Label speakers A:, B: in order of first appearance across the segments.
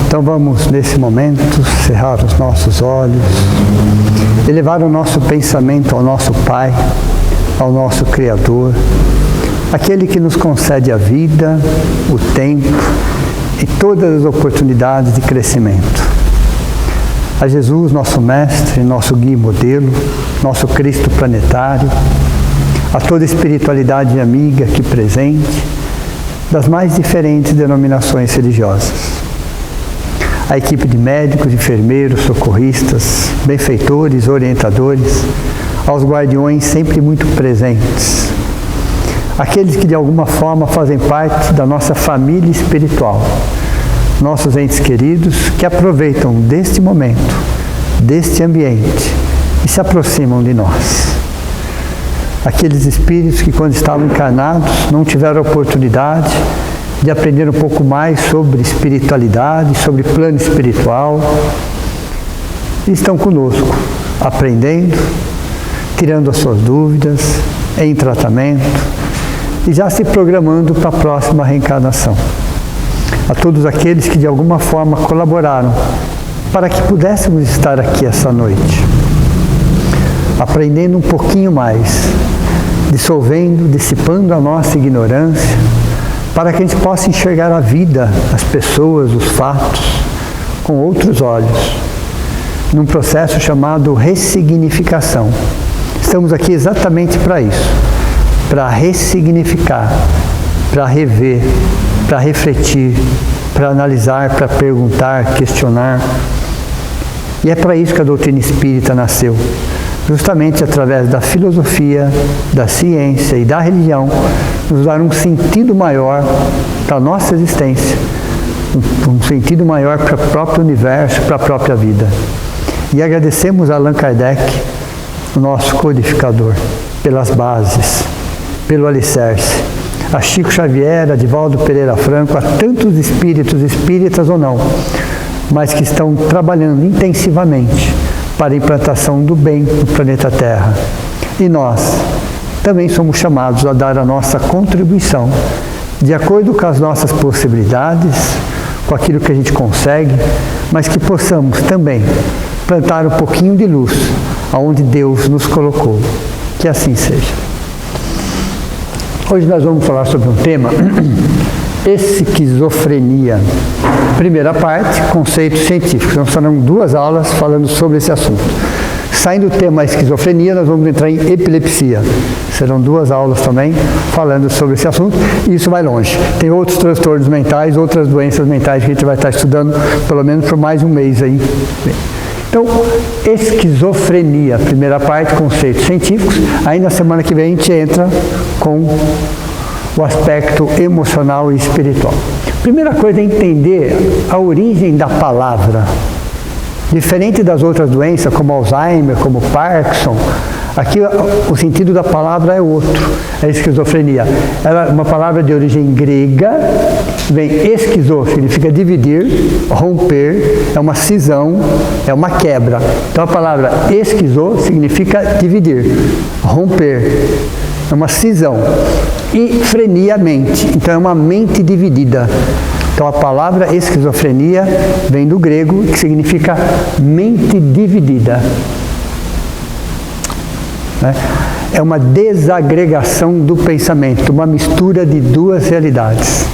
A: Então vamos, nesse momento, cerrar os nossos olhos, elevar o nosso pensamento ao nosso Pai, ao nosso Criador, aquele que nos concede a vida, o tempo e todas as oportunidades de crescimento. A Jesus, nosso Mestre, nosso guia e modelo, nosso Cristo planetário, a toda espiritualidade amiga aqui presente, das mais diferentes denominações religiosas. A equipe de médicos, enfermeiros, socorristas, benfeitores, orientadores, aos guardiões sempre muito presentes, aqueles que de alguma forma fazem parte da nossa família espiritual, nossos entes queridos que aproveitam deste momento, deste ambiente e se aproximam de nós. Aqueles espíritos que quando estavam encarnados não tiveram oportunidade de aprender um pouco mais sobre espiritualidade, sobre plano espiritual, e estão conosco, aprendendo, tirando as suas dúvidas, em tratamento, e já se programando para a próxima reencarnação. A todos aqueles que de alguma forma colaboraram para que pudéssemos estar aqui essa noite, aprendendo um pouquinho mais, dissolvendo, dissipando a nossa ignorância, para que a gente possa enxergar a vida, as pessoas, os fatos, com outros olhos, num processo chamado ressignificação. Estamos aqui exatamente para isso, para ressignificar, para rever, para refletir, para analisar, para perguntar, questionar. E é para isso que a doutrina espírita nasceu, justamente através da filosofia, da ciência e da religião, nos dar um sentido maior para a nossa existência, um sentido maior para o próprio universo, para a própria vida. E agradecemos a Allan Kardec, o nosso codificador, pelas bases, pelo alicerce, a Chico Xavier, a Divaldo Pereira Franco, a tantos espíritos, espíritas ou não, mas que estão trabalhando intensivamente para a implantação do bem no planeta Terra. E nós também somos chamados a dar a nossa contribuição, de acordo com as nossas possibilidades, com aquilo que a gente consegue, mas que possamos também plantar um pouquinho de luz aonde Deus nos colocou. Que assim seja. Hoje nós vamos falar sobre um tema, esquizofrenia. Primeira parte, conceitos científicos. Nós faremos 2 aulas falando sobre esse assunto. Saindo do tema esquizofrenia, nós vamos entrar em epilepsia. Serão 2 aulas também falando sobre esse assunto, e isso vai longe. Tem outros transtornos mentais, outras doenças mentais que a gente vai estar estudando pelo menos por mais um mês aí. Então, esquizofrenia, primeira parte, conceitos científicos. Aí na semana que vem a gente entra com o aspecto emocional e espiritual. Primeira coisa é entender a origem da palavra. Diferente das outras doenças, como Alzheimer, como Parkinson, aqui o sentido da palavra é outro, é esquizofrenia. Ela é uma palavra de origem grega, vem esquizo, significa dividir, romper, é uma cisão, é uma quebra. Então a palavra esquizo significa dividir, romper, é uma cisão. E frenia, mente, então é uma mente dividida. Então a palavra esquizofrenia vem do grego, que significa mente dividida. É uma desagregação do pensamento, uma mistura de 2 realidades.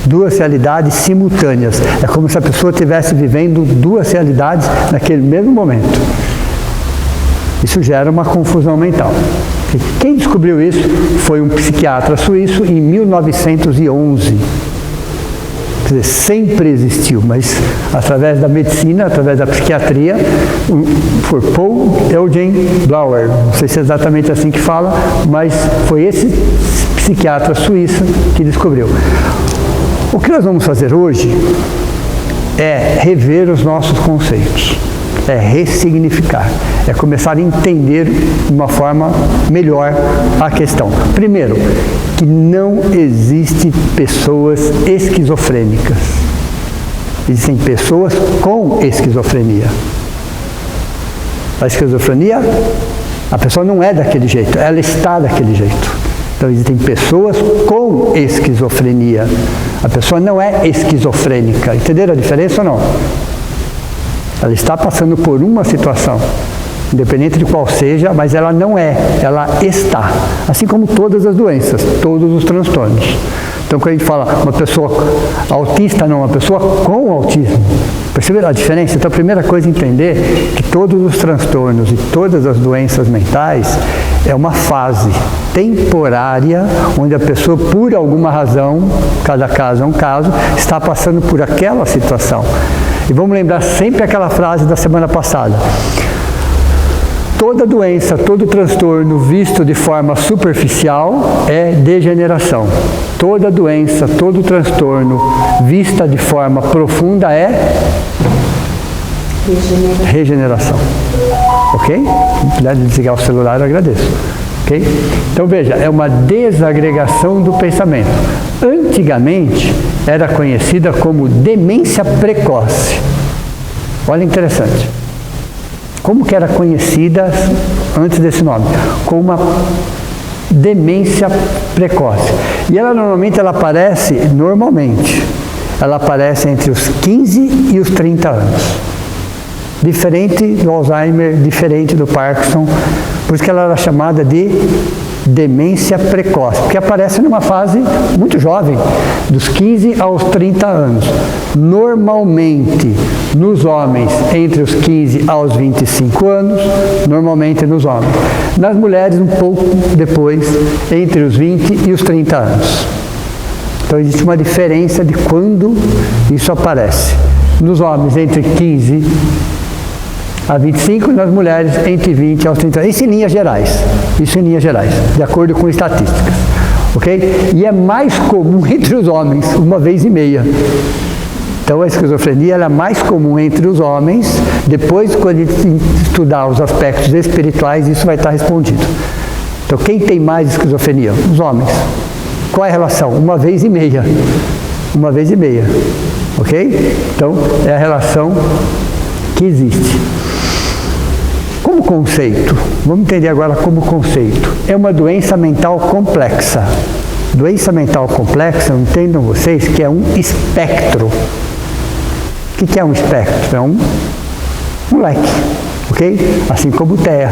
A: 2 realidades simultâneas. É como se a pessoa estivesse vivendo 2 realidades naquele mesmo momento. Isso gera uma confusão mental. Quem descobriu isso foi um psiquiatra suíço em 1911. Quer dizer, sempre existiu, mas através da medicina, através da psiquiatria, por Paul Eugene Blauer, não sei se é exatamente assim que fala, mas foi esse psiquiatra suíço que descobriu. O que nós vamos fazer hoje é rever os nossos conceitos, é ressignificar, é começar a entender de uma forma melhor a questão. Primeiro, que não existem pessoas esquizofrênicas. Existem pessoas com esquizofrenia. A esquizofrenia, a pessoa não é daquele jeito, ela está daquele jeito. Então existem pessoas com esquizofrenia. A pessoa não é esquizofrênica. Entenderam a diferença ou não? Ela está passando por uma situação, independente de qual seja, mas ela não é, ela está. Assim como todas as doenças, todos os transtornos. Então, quando a gente fala uma pessoa autista, não, uma pessoa com autismo. Perceberam a diferença? Então, a primeira coisa é entender que todos os transtornos e todas as doenças mentais é uma fase temporária, onde a pessoa, por alguma razão, cada caso é um caso, está passando por aquela situação. E vamos lembrar sempre aquela frase da semana passada. Toda doença, todo transtorno visto de forma superficial é degeneração. Toda doença, todo transtorno vista de forma profunda é regeneração. Ok? Se puder desligar o celular, eu agradeço. Ok? Então veja, é uma desagregação do pensamento. Antigamente era conhecida como demência precoce. Olha, interessante. Como que era conhecida antes desse nome? Como uma demência precoce. E ela normalmente aparece ela aparece entre os 15 e os 30 anos. Diferente do Alzheimer, diferente do Parkinson, por isso que ela era chamada de demência precoce, porque aparece numa fase muito jovem, dos 15 aos 30 anos. Normalmente, nos homens, entre os 15 aos 25 anos, normalmente nos homens. Nas mulheres, um pouco depois, entre os 20 e os 30 anos. Então, existe uma diferença de quando isso aparece. Nos homens, entre 15 a 25, nas mulheres entre 20 aos 30 anos. Isso em linhas gerais, de acordo com estatísticas, ok? E é mais comum entre os homens, 1,5 vezes. Então a esquizofrenia ela é mais comum entre os homens, depois quando a gente estudar os aspectos espirituais, isso vai estar respondido. Então quem tem mais esquizofrenia? Os homens. Qual é a relação? 1,5 vezes. 1,5 vezes, ok? Então é a relação que existe. Como conceito, vamos entender agora como conceito, é uma doença mental complexa. Doença mental complexa, entendam vocês, que é um espectro. O que é um espectro? É um leque, ok? Assim como o TEA.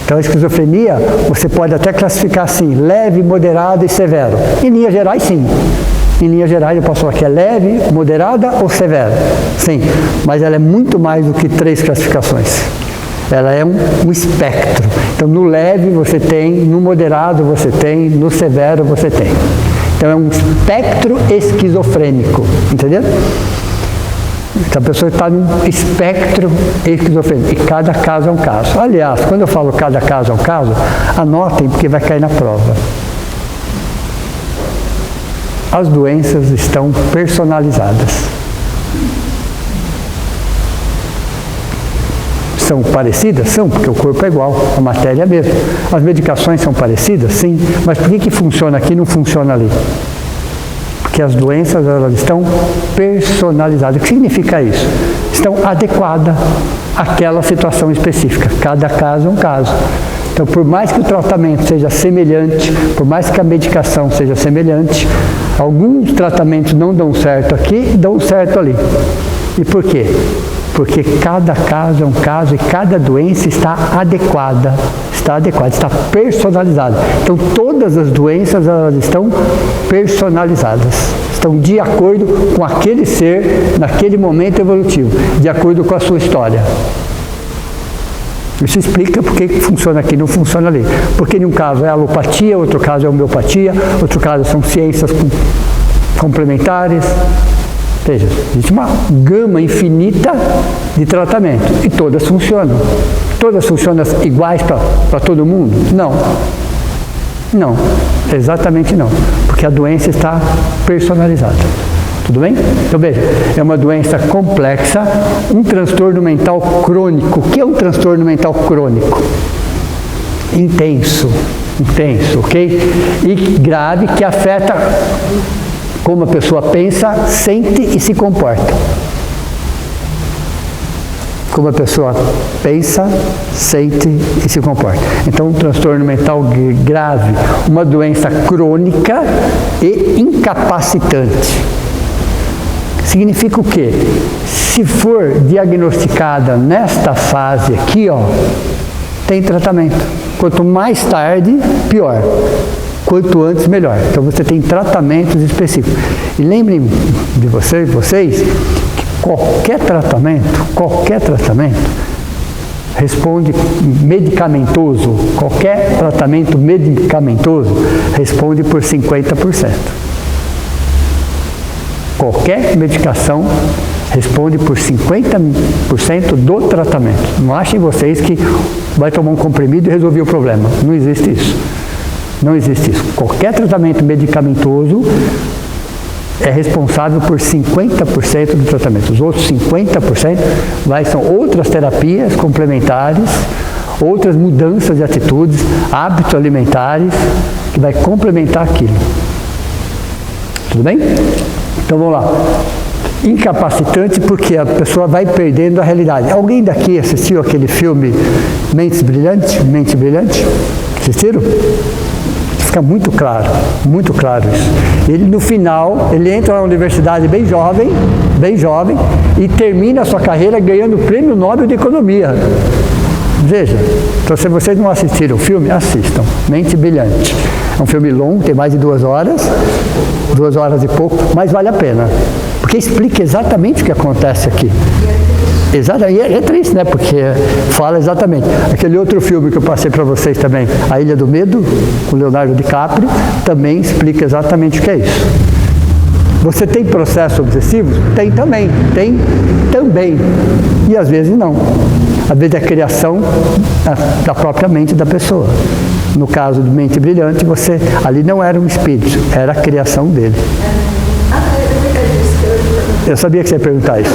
A: Então a esquizofrenia, você pode até classificar assim, leve, moderado e severo. Em linhas gerais, sim. Em linhas gerais, eu posso falar que é leve, moderada ou severa. Sim, mas ela é muito mais do que 3 classificações. Ela é um espectro. Então, no leve você tem, no moderado você tem, no severo você tem. Então, é um espectro esquizofrênico. Entendeu? Então, a pessoa está num espectro esquizofrênico. E cada caso é um caso. Aliás, quando eu falo cada caso é um caso, anotem porque vai cair na prova. As doenças estão personalizadas. São parecidas? São, porque o corpo é igual, a matéria é a mesma. As medicações são parecidas? Sim. Mas por que funciona aqui e não funciona ali? Porque as doenças elas estão personalizadas. O que significa isso? Estão adequadas àquela situação específica. Cada caso é um caso. Então, por mais que o tratamento seja semelhante, por mais que a medicação seja semelhante, alguns tratamentos não dão certo aqui, dão certo ali. E por quê? Porque cada caso é um caso e cada doença está adequada, está personalizada. Então, todas as doenças elas estão personalizadas, estão de acordo com aquele ser, naquele momento evolutivo, de acordo com a sua história. Isso explica por que funciona aqui e não funciona ali. Porque em um caso é alopatia, outro caso é homeopatia, outro caso são ciências complementares. Veja, existe uma gama infinita de tratamento e todas funcionam. Todas funcionam iguais para todo mundo? Não. Não, exatamente não. Porque a doença está personalizada. Tudo bem? Então veja, é uma doença complexa, um transtorno mental crônico. O que é um transtorno mental crônico? Intenso, ok? E grave, que afeta como a pessoa pensa, sente e se comporta. Como a pessoa pensa, sente e se comporta. Então, um transtorno mental grave, uma doença crônica e incapacitante. Significa o quê? Se for diagnosticada nesta fase aqui, ó, tem tratamento. Quanto mais tarde, pior. Quanto antes, melhor. Então, você tem tratamentos específicos. E lembrem de vocês que qualquer tratamento responde medicamentoso, qualquer tratamento medicamentoso responde por 50%. Qualquer medicação responde por 50% do tratamento. Não achem vocês que vai tomar um comprimido e resolver o problema. Não existe isso. Não existe isso. Qualquer tratamento medicamentoso é responsável por 50% do tratamento. Os outros 50% são outras terapias complementares, outras mudanças de atitudes, hábitos alimentares, que vai complementar aquilo. Tudo bem? Então vamos lá. Incapacitante porque a pessoa vai perdendo a realidade. Alguém daqui assistiu aquele filme Mente Brilhante? Mente Brilhante? Assistiram? Fica muito claro isso. Ele no final, ele entra na universidade bem jovem, e termina a sua carreira ganhando o Prêmio Nobel de Economia. Veja, então se vocês não assistiram o filme, assistam. Mente Brilhante. É um filme longo, tem mais de 2 horas, 2 horas e pouco, mas vale a pena. Porque explica exatamente o que acontece aqui. Exatamente, é triste, né? Porque fala exatamente. Aquele outro filme que eu passei para vocês também, A Ilha do Medo, com Leonardo DiCaprio, também explica exatamente o que é isso. Você tem processos obsessivos? Tem também. E às vezes não. Às vezes é a criação da própria mente da pessoa. No caso de Mente Brilhante, ali não era um espírito, era a criação dele. Eu sabia que você ia perguntar isso,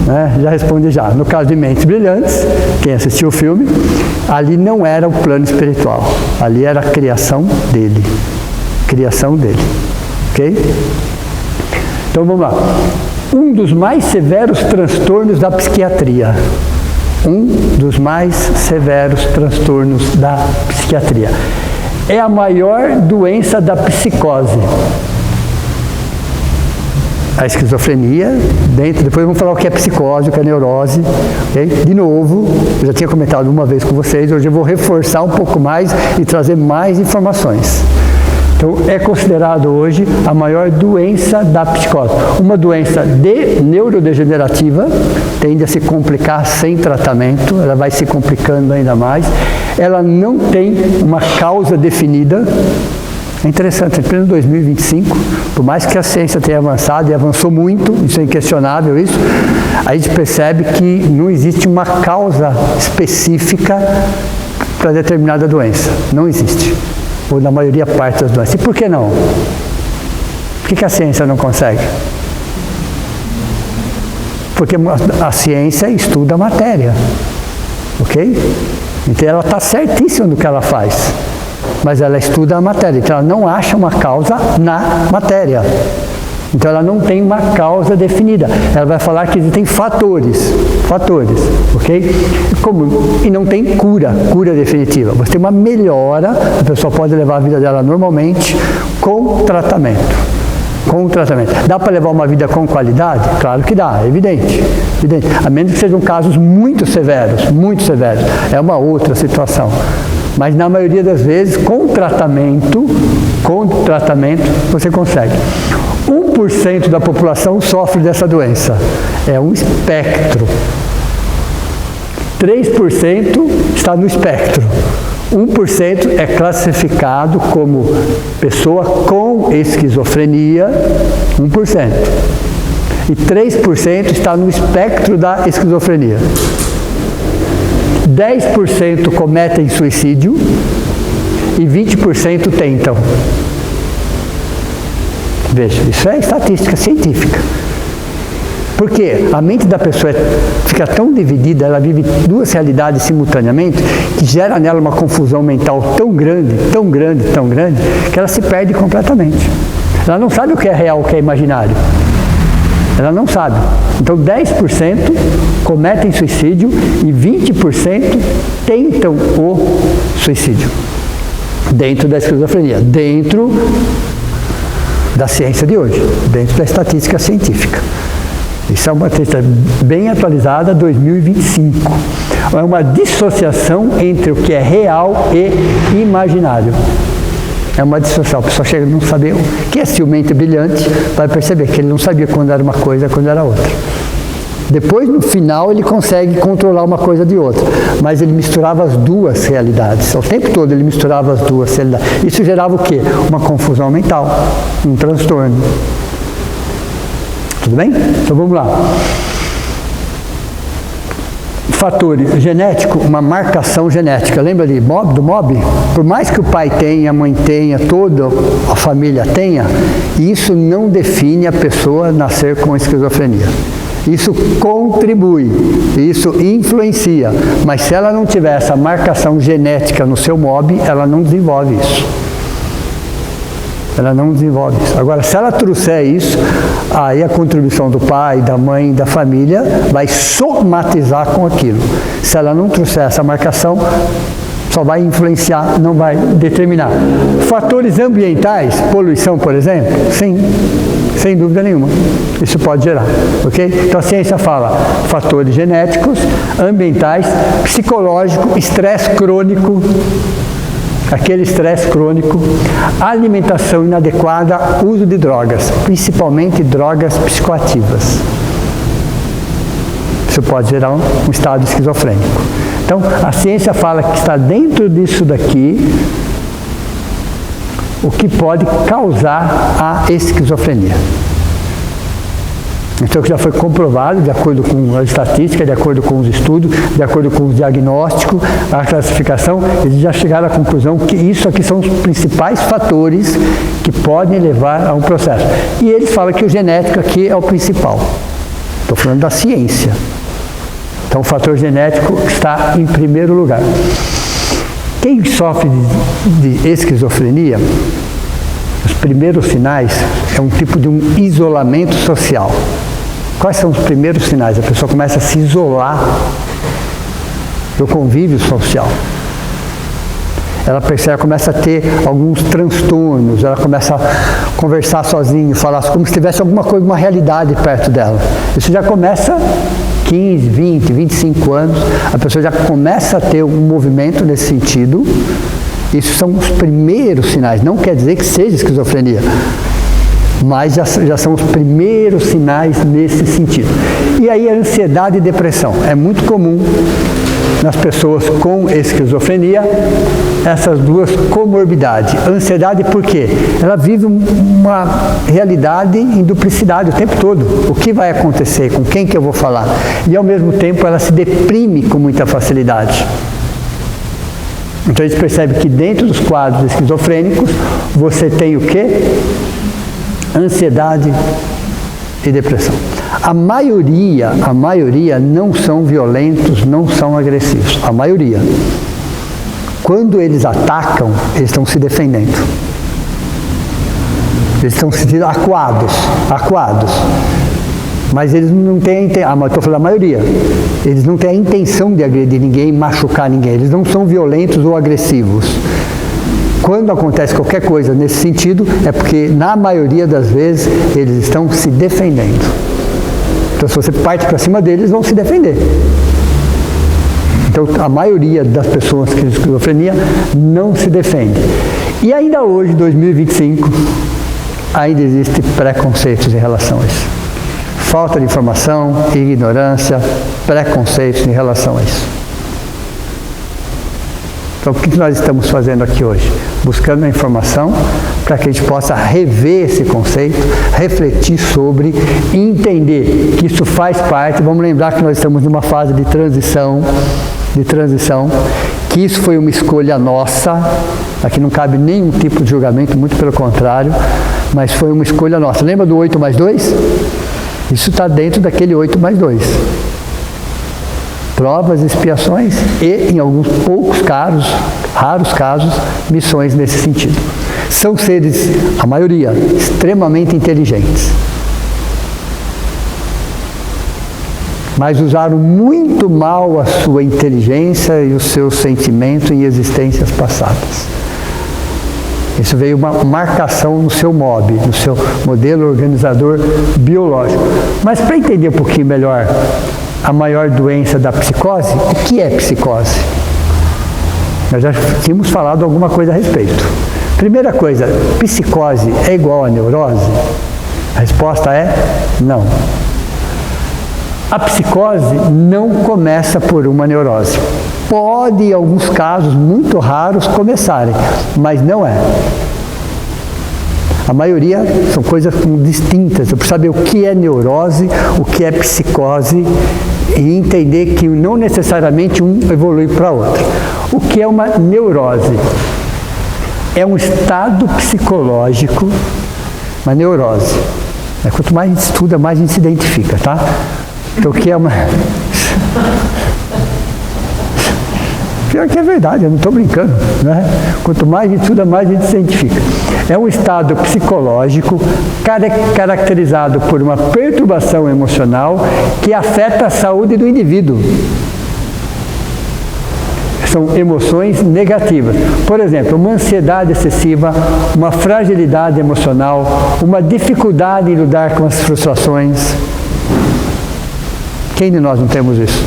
A: né? Já respondi já. No caso de Mentes Brilhantes, quem assistiu o filme, ali não era o plano espiritual, ali era a criação dele. Ok? Então vamos lá. Um dos mais severos transtornos da psiquiatria. É a maior doença da psicose. A esquizofrenia, depois vamos falar o que é psicose, o que é neurose. Okay? De novo, eu já tinha comentado uma vez com vocês, hoje eu vou reforçar um pouco mais e trazer mais informações. Então, é considerado hoje a maior doença da psicose. Uma doença neurodegenerativa, tende a se complicar sem tratamento, ela vai se complicando ainda mais. Ela não tem uma causa definida. É interessante, em pleno 2025, por mais que a ciência tenha avançado e avançou muito, isso é inquestionável isso, a gente percebe que não existe uma causa específica para determinada doença. Não existe. Ou na maioria parte das doenças. E por que não? Por que a ciência não consegue? Porque a ciência estuda a matéria. Ok? Então ela está certíssima no que ela faz. Mas ela estuda a matéria, então ela não acha uma causa na matéria. Então ela não tem uma causa definida. Ela vai falar que existem fatores, ok? E não tem cura definitiva. Você tem uma melhora, a pessoa pode levar a vida dela normalmente com tratamento. Dá para levar uma vida com qualidade? Claro que dá, é evidente. A menos que sejam casos muito severos. É uma outra situação. Mas na maioria das vezes, com tratamento, você consegue. 1% da população sofre dessa doença. É um espectro. 3% está no espectro. 1% é classificado como pessoa com esquizofrenia, 1%. E 3% está no espectro da esquizofrenia. 10% cometem suicídio e 20% tentam. Veja, isso é estatística científica. Porque a mente da pessoa fica tão dividida, ela vive duas realidades simultaneamente, que gera nela uma confusão mental tão grande, tão grande, tão grande, que ela se perde completamente. Ela não sabe o que é real, o que é imaginário. Ela não sabe. Então 10% cometem suicídio e 20% tentam o suicídio. Dentro da esquizofrenia, dentro da ciência de hoje, dentro da estatística científica. Isso é uma ciência bem atualizada, 2025. É uma dissociação entre o que é real e imaginário. É uma dissociação. A pessoa chega a não saber o que é ciumento e brilhante, vai perceber que ele não sabia quando era uma coisa, quando era outra. Depois, no final, ele consegue controlar uma coisa de outra. Mas ele misturava as duas realidades. O tempo todo ele misturava as duas realidades. Isso gerava o quê? Uma confusão mental, um transtorno. Tudo bem? Então vamos lá. Fatores genético, uma marcação genética. Lembra do MOB? Por mais que o pai tenha, a mãe tenha, toda a família tenha, isso não define a pessoa nascer com esquizofrenia. Isso contribui, isso influencia, mas se ela não tiver essa marcação genética no seu MOB, ela não desenvolve isso. Ela não desenvolve isso. Agora, se ela trouxer isso, aí a contribuição do pai, da mãe, da família vai somatizar com aquilo. Se ela não trouxer essa marcação, só vai influenciar, não vai determinar. Fatores ambientais, poluição, por exemplo, sim, sem dúvida nenhuma. Isso pode gerar, ok? Então a ciência fala fatores genéticos, ambientais, psicológico, estresse crônico, aquele estresse crônico, alimentação inadequada, uso de drogas, principalmente drogas psicoativas. Isso pode gerar um estado esquizofrênico. Então, a ciência fala que está dentro disso daqui o que pode causar a esquizofrenia. Então, já foi comprovado, de acordo com a estatística, de acordo com os estudos, de acordo com o diagnóstico, a classificação, eles já chegaram à conclusão que isso aqui são os principais fatores que podem levar a um processo. E eles falam que o genético aqui é o principal. Estou falando da ciência. Então, o fator genético está em primeiro lugar. Quem sofre de esquizofrenia, os primeiros sinais é um tipo de um isolamento social. Quais são os primeiros sinais? A pessoa começa a se isolar do convívio social. Ela percebe, começa a ter alguns transtornos, ela começa a conversar sozinha, falar como se tivesse alguma coisa, uma realidade perto dela. Isso já começa 15, 20, 25 anos, a pessoa já começa a ter um movimento nesse sentido. Isso são os primeiros sinais, não quer dizer que seja esquizofrenia, mas já são os primeiros sinais nesse sentido. E aí a ansiedade e depressão. É muito comum nas pessoas com esquizofrenia essas duas comorbidades. Ansiedade por quê? Ela vive uma realidade em duplicidade o tempo todo. O que vai acontecer? Com quem que eu vou falar? E ao mesmo tempo ela se deprime com muita facilidade. Então a gente percebe que dentro dos quadros esquizofrênicos você tem o quê? Ansiedade e depressão. A maioria não são violentos, não são agressivos. A maioria. Quando eles atacam, eles estão se defendendo. Eles estão se sentindo acuados. Mas eles não têm, mas estou falando da maioria, eles não têm a intenção de agredir ninguém, machucar ninguém, eles não são violentos ou agressivos. Quando acontece qualquer coisa nesse sentido, é porque na maioria das vezes eles estão se defendendo. Então se você parte para cima deles, eles vão se defender. Então a maioria das pessoas que têm esquizofrenia não se defende. E ainda hoje, 2025, ainda existem preconceitos em relação a isso. Falta de informação, ignorância, preconceitos em relação a isso. Então, o que nós estamos fazendo aqui hoje? Buscando a informação para que a gente possa rever esse conceito, refletir sobre, entender que isso faz parte. Vamos lembrar que nós estamos numa fase de transição, que isso foi uma escolha nossa. Aqui não cabe nenhum tipo de julgamento, muito pelo contrário. mas foi uma escolha nossa. Lembra do 8 mais 2? Isso está dentro daquele 8 mais 2. Provas, expiações e, em alguns poucos casos, raros casos, missões nesse sentido. São seres, a maioria, extremamente inteligentes. Mas usaram muito mal a sua inteligência e os seus sentimentos em existências passadas. Isso veio uma marcação no seu MOB, no seu modelo organizador biológico. Mas para entender um pouquinho melhor a maior doença da psicose, o que é psicose? Nós já tínhamos falado alguma coisa a respeito. Primeira coisa, psicose é igual a neurose? A resposta é não. A psicose não começa por uma neurose. Pode, em alguns casos muito raros, começarem, mas não é. A maioria são coisas distintas. Eu preciso saber o que é neurose, o que é psicose e entender que não necessariamente um evolui para outro. O que é uma neurose? É um estado psicológico, uma neurose. Quanto mais a gente estuda, mais a gente se identifica, tá? Então, o que é uma... Pior que é verdade, eu não estou brincando, né? Quanto mais a gente estuda, mais a gente se identifica. É um estado psicológico caracterizado por uma perturbação emocional que afeta a saúde do indivíduo. São emoções negativas. Por exemplo, uma ansiedade excessiva, uma fragilidade emocional, uma dificuldade em lidar com as frustrações. Quem de nós não temos isso?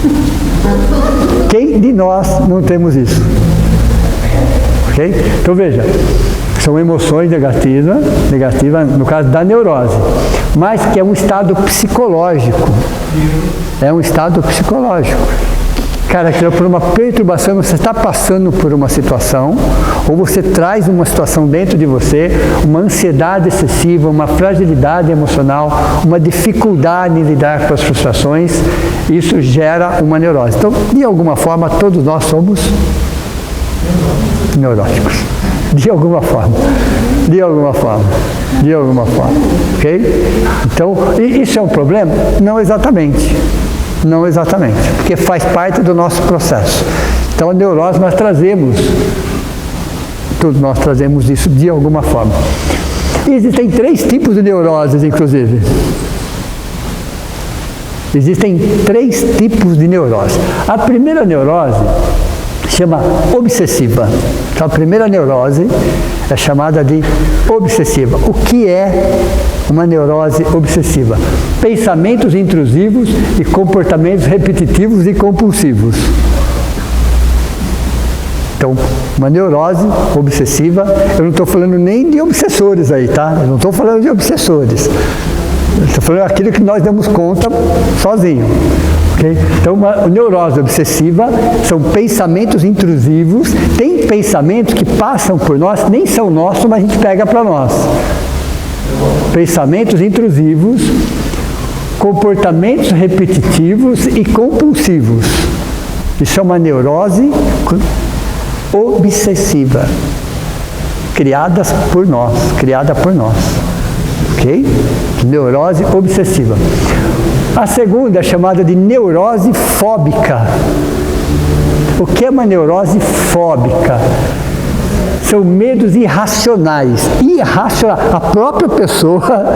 A: Quem de nós não temos isso? Ok? Então veja, são emoções negativas no caso da neurose, mas que é um estado psicológico. É um estado psicológico. Caracterizado por uma perturbação, você está passando por uma situação, ou você traz uma situação dentro de você, uma ansiedade excessiva, uma fragilidade emocional, uma dificuldade em lidar com as frustrações, isso gera uma neurose. Então, de alguma forma, todos nós somos neuróticos. De alguma forma. De alguma forma. De alguma forma. Ok? Então, isso é um problema? Não exatamente. Não exatamente, porque faz parte do nosso processo. Então, a neurose nós trazemos, todos nós trazemos isso de alguma forma. E existem 3 tipos de neuroses, inclusive. Existem 3 tipos de neurose. A primeira neurose chama obsessiva. Então, a primeira neurose é chamada de obsessiva. O que é uma neurose obsessiva? Pensamentos intrusivos e comportamentos repetitivos e compulsivos. Então, uma neurose obsessiva, eu não estou falando nem de obsessores aí, tá? Eu não estou falando de obsessores. Eu estou falando aquilo que nós damos conta sozinho. Okay? Então, uma neurose obsessiva são pensamentos intrusivos. Tem pensamentos que passam por nós, nem são nossos, mas a gente pega para nós. Pensamentos intrusivos, comportamentos repetitivos e compulsivos. Isso é uma neurose obsessiva, criada por nós. Ok? Neurose obsessiva. A segunda é chamada de neurose fóbica. O que é uma neurose fóbica? São medos irracionais. A própria pessoa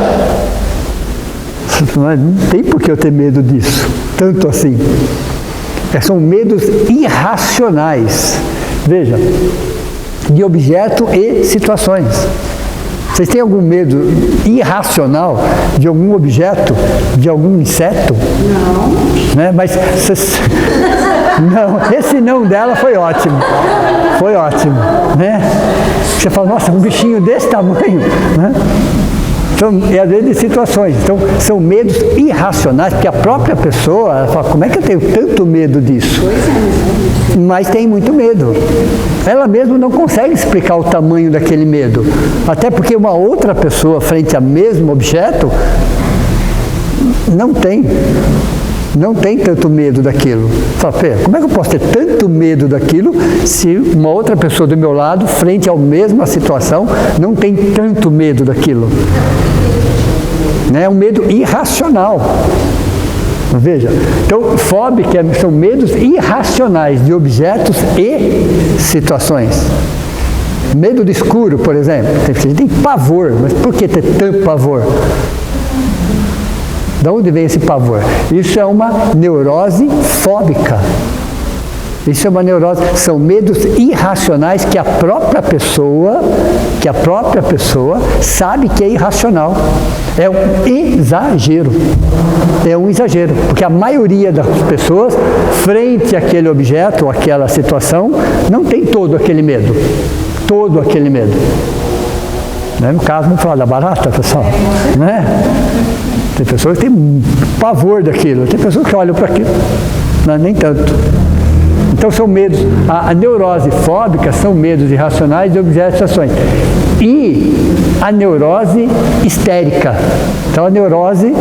A: não tem por que eu ter medo disso, tanto assim. São medos irracionais. Veja, de objeto e situações. Vocês têm algum medo irracional de algum objeto, de algum inseto? Não. Né? Mas vocês... Não, esse não dela foi ótimo. Foi ótimo. Né? Você fala, nossa, um bichinho desse tamanho. Né? Então, é às vezes de situações. Então, são medos irracionais, porque a própria pessoa, ela fala, como é que eu tenho tanto medo disso? Mas tem muito medo. Ela mesma não consegue explicar o tamanho daquele medo. Até porque uma outra pessoa, frente ao mesmo objeto, não tem não tem tanto medo daquilo. Fala, pera, como é que eu posso ter tanto medo daquilo se uma outra pessoa do meu lado, frente à mesma situação, não tem tanto medo daquilo? É um medo irracional. Veja, então fóbica são medos irracionais de objetos e situações. Medo do escuro, por exemplo. Tem pavor, mas por que ter tanto pavor? De onde vem esse pavor? Isso é uma neurose fóbica. Isso é uma neurose, são medos irracionais que a própria pessoa sabe que é irracional. É um exagero. É um exagero, porque a maioria das pessoas, frente àquele objeto ou àquela situação, não tem todo aquele medo. Todo aquele medo. No caso, vamos falar da barata, pessoal. Né? Tem pessoas que têm pavor daquilo, tem pessoas que olham para aquilo, não, nem tanto. Então são medos, a neurose fóbica são medos irracionais de objetos e ações. E a neurose histérica. Então a neurose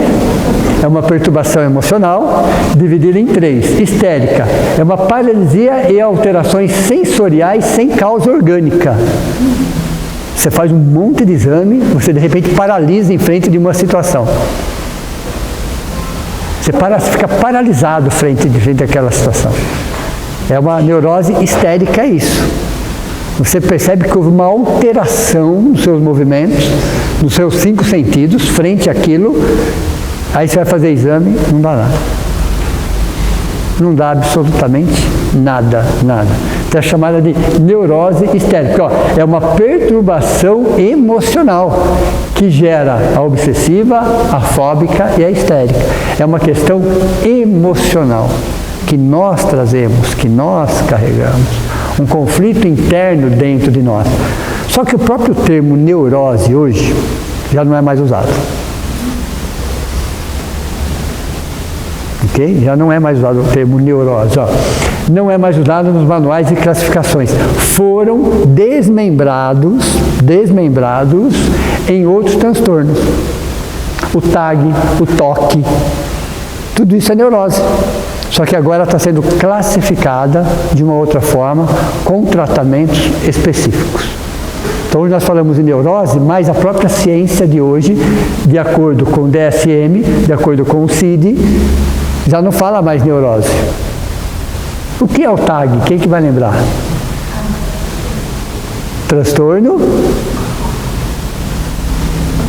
A: é uma perturbação emocional dividida em 3. Histérica é uma paralisia e alterações sensoriais sem causa orgânica. Você faz um monte de exame, você de repente paralisa em frente de uma situação. Você fica paralisado frente àquela situação. É uma neurose histérica, é isso. Você percebe que houve uma alteração nos seus movimentos, nos seus 5 sentidos, frente àquilo, aí você vai fazer exame, não dá nada. Não dá absolutamente nada, nada. Então é chamada de neurose histérica. É uma perturbação emocional que gera a obsessiva, a fóbica e a histérica. É uma questão emocional que nós trazemos, que nós carregamos. Um conflito interno dentro de nós. Só que o próprio termo neurose hoje já não é mais usado. Ok? Já não é mais usado o termo neurose. Não é mais usado nos manuais de classificações. Foram desmembrados em outros transtornos. O TAG, o TOC, tudo isso é neurose. Só que agora está sendo classificada de uma outra forma, com tratamentos específicos. Então hoje nós falamos em neurose, mas a própria ciência de hoje, de acordo com o DSM, de acordo com o CID, já não fala mais neurose. O que é o TAG? Quem que vai lembrar? Transtorno.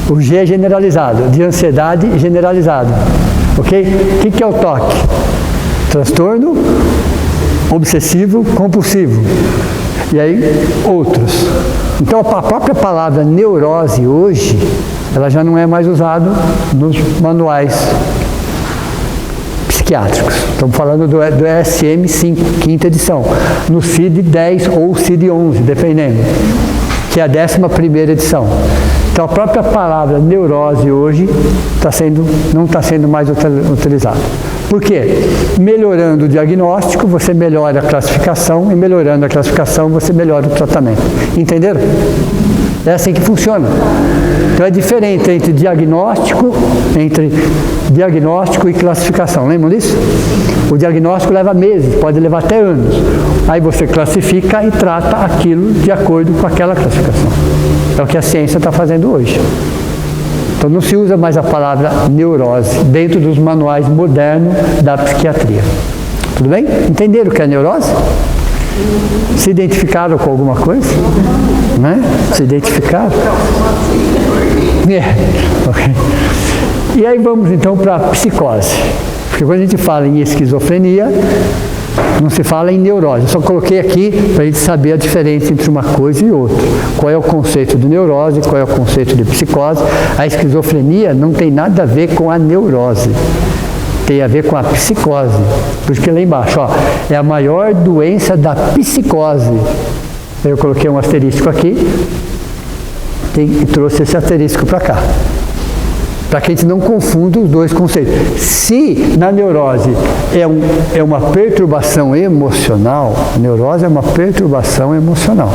A: O G é generalizado, de ansiedade generalizado. Ok? O que é o TOC? Transtorno obsessivo compulsivo. E aí, outros. Então, a própria palavra neurose hoje, ela já não é mais usada nos manuais psiquiátricos. Estamos falando do DSM-5, 5ª edição. No CID-10 ou CID-11, dependendo, que é a 11ª edição. Então, a própria palavra neurose hoje não está sendo mais utilizada. Por quê? Melhorando o diagnóstico, você melhora a classificação, e melhorando a classificação, você melhora o tratamento. Entenderam? É assim que funciona. Então é diferente entre diagnóstico e classificação. Lembram disso? O diagnóstico leva meses, pode levar até anos. Aí você classifica e trata aquilo de acordo com aquela classificação. É o que a ciência está fazendo hoje. Então não se usa mais a palavra neurose dentro dos manuais modernos da psiquiatria. Tudo bem? Entenderam o que é neurose? Se identificaram com alguma coisa? Né? Se identificaram? Okay. E aí vamos então para a psicose. Porque quando a gente fala em esquizofrenia, não se fala em neurose. Eu só coloquei aqui para a gente saber a diferença entre uma coisa e outra. Qual é o conceito de neurose, qual é o conceito de psicose. A esquizofrenia não tem nada a ver com a neurose. Tem a ver com a psicose. Por isso que lá embaixo, é a maior doença da psicose. Eu coloquei um asterisco aqui e trouxe esse asterisco para cá. Para que a gente não confunda os dois conceitos. Se na neurose é uma perturbação emocional, a neurose é uma perturbação emocional.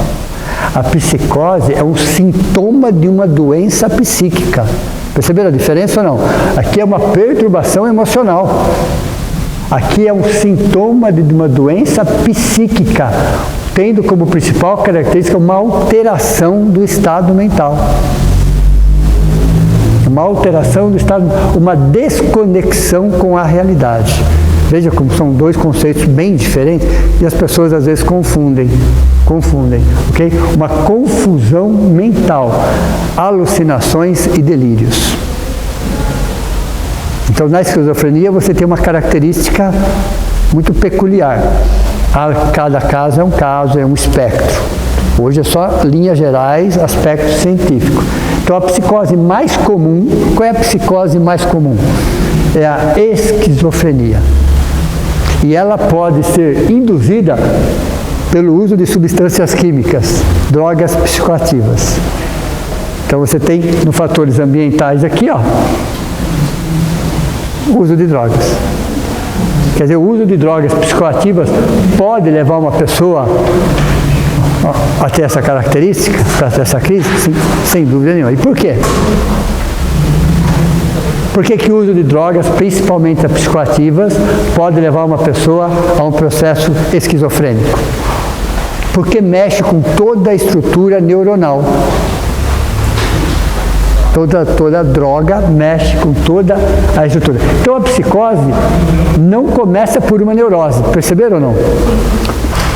A: A psicose é um sintoma de uma doença psíquica. Perceberam a diferença ou não? Aqui é uma perturbação emocional. Aqui é um sintoma de uma doença psíquica, tendo como principal característica uma alteração do estado mental. Uma alteração do estado, uma desconexão com a realidade. Veja como são dois conceitos bem diferentes e as pessoas às vezes confundem, ok? Uma confusão mental, alucinações e delírios. Então, na esquizofrenia você tem uma característica muito peculiar. Cada caso é um espectro. Hoje é só linhas gerais, aspectos científicos. Então, a psicose mais comum, qual é a psicose mais comum? É a esquizofrenia. E ela pode ser induzida pelo uso de substâncias químicas, drogas psicoativas. Então, você tem nos fatores ambientais aqui, ó, o uso de drogas. Quer dizer, o uso de drogas psicoativas pode levar uma pessoa a ter essa característica, para ter essa crise? Sim, sem dúvida nenhuma. E por quê? Por que o uso de drogas, principalmente as psicoativas, pode levar uma pessoa a um processo esquizofrênico? Porque mexe com toda a estrutura neuronal. Toda droga mexe com toda a estrutura. Então a psicose não começa por uma neurose, perceberam ou não?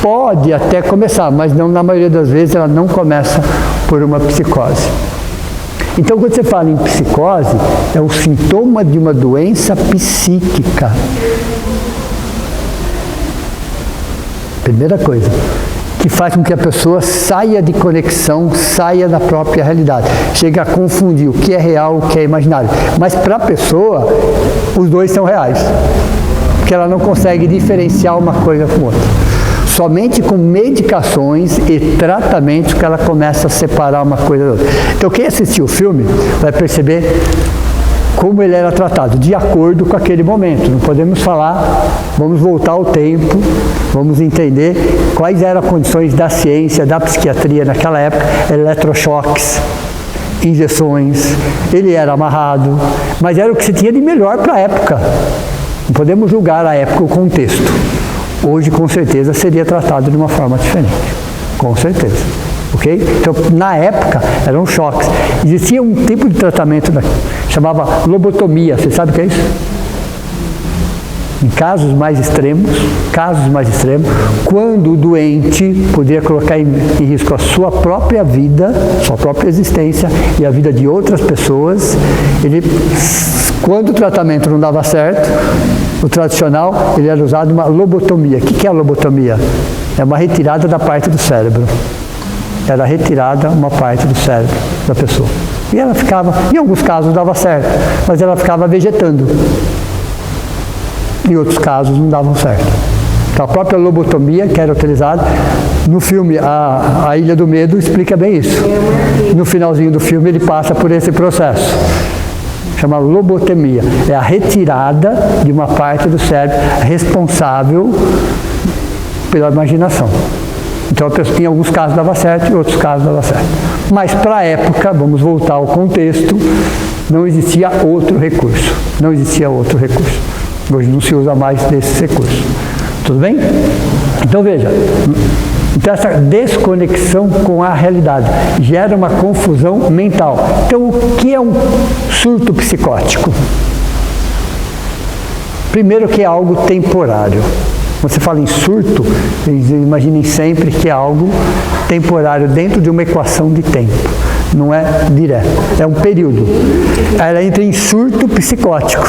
A: Pode até começar, mas não, na maioria das vezes ela não começa por uma psicose. Então quando você fala em psicose, é um sintoma de uma doença psíquica. Primeira coisa, que faz com que a pessoa saia de conexão, saia da própria realidade. Chega a confundir o que é real, o que é imaginário. Mas para a pessoa, os dois são reais. Porque ela não consegue diferenciar uma coisa com outra. Somente com medicações e tratamentos que ela começa a separar uma coisa da outra. Então quem assistiu o filme vai perceber como ele era tratado, de acordo com aquele momento. Não podemos falar, vamos voltar ao tempo, vamos entender quais eram as condições da ciência, da psiquiatria naquela época, eletrochoques, injeções, ele era amarrado, mas era o que se tinha de melhor para a época. Não podemos julgar a época, o contexto. Hoje, com certeza, seria tratado de uma forma diferente, com certeza. Okay? Então, na época, eram choques. Existia um tipo de tratamento chamava lobotomia. Você sabe o que é isso? Em casos mais extremos, quando o doente poderia colocar em risco a sua própria vida, sua própria existência e a vida de outras pessoas, quando o tratamento não dava certo, o tradicional, ele era usado uma lobotomia. O que é a lobotomia? É uma retirada da parte do cérebro. Era retirada uma parte do cérebro da pessoa. E ela ficava, em alguns casos dava certo, mas ela ficava vegetando. Em outros casos não davam certo. Então a própria lobotomia que era utilizada, no filme A Ilha do Medo explica bem isso. No finalzinho do filme ele passa por esse processo. Chama lobotomia. É a retirada de uma parte do cérebro responsável pela imaginação. Então, em alguns casos dava certo, em outros casos dava certo. Mas, para a época, vamos voltar ao contexto, não existia outro recurso. Não existia outro recurso. Hoje não se usa mais desses recursos. Tudo bem? Então, veja. Então, essa desconexão com a realidade gera uma confusão mental. Então, o que é um surto psicótico? Primeiro que é algo temporário. Quando você fala em surto, imaginem sempre que é algo temporário dentro de uma equação de tempo. Não é direto, é um período. Ela entra em surto psicótico.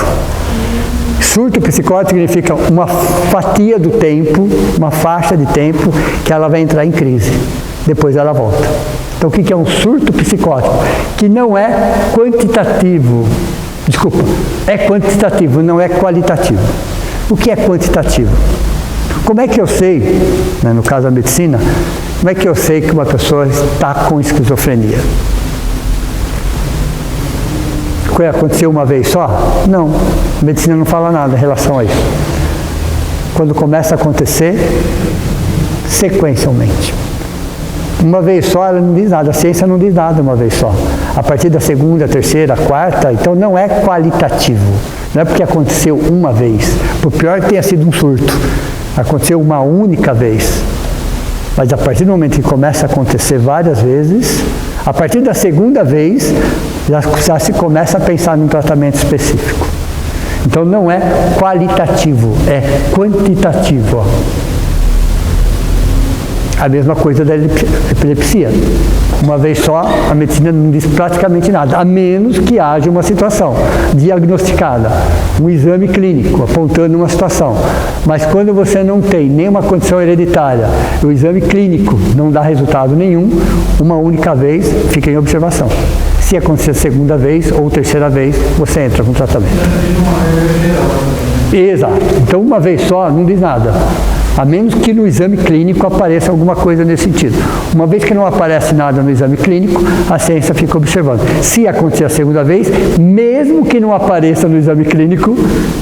A: Surto psicótico significa uma fatia do tempo, uma faixa de tempo que ela vai entrar em crise. Depois ela volta. Então o que é um surto psicótico? Que não é quantitativo. Desculpa, é quantitativo, não é qualitativo. O que é quantitativo? Como é que eu sei, né, no caso da medicina, como é que eu sei que uma pessoa está com esquizofrenia? Aconteceu uma vez só? Não, a medicina não fala nada em relação a isso. Quando começa a acontecer, sequencialmente. Uma vez só ela não diz nada, a ciência não diz nada uma vez só. A partir da segunda, terceira, quarta, então não é qualitativo. Não é porque aconteceu uma vez, por pior que tenha sido um surto, aconteceu uma única vez. Mas a partir do momento que começa a acontecer várias vezes, a partir da segunda vez, já se começa a pensar num tratamento específico. Então não é qualitativo, é quantitativo. A mesma coisa da epilepsia. Uma vez só, a medicina não diz praticamente nada, a menos que haja uma situação diagnosticada, um exame clínico apontando uma situação. Mas quando você não tem nenhuma condição hereditária, o exame clínico não dá resultado nenhum, uma única vez fica em observação. Se acontecer a segunda vez ou terceira vez, você entra com tratamento. Exato. Então, uma vez só, não diz nada. A menos que no exame clínico apareça alguma coisa nesse sentido. Uma vez que não aparece nada no exame clínico, a ciência fica observando. Se acontecer a segunda vez, mesmo que não apareça no exame clínico,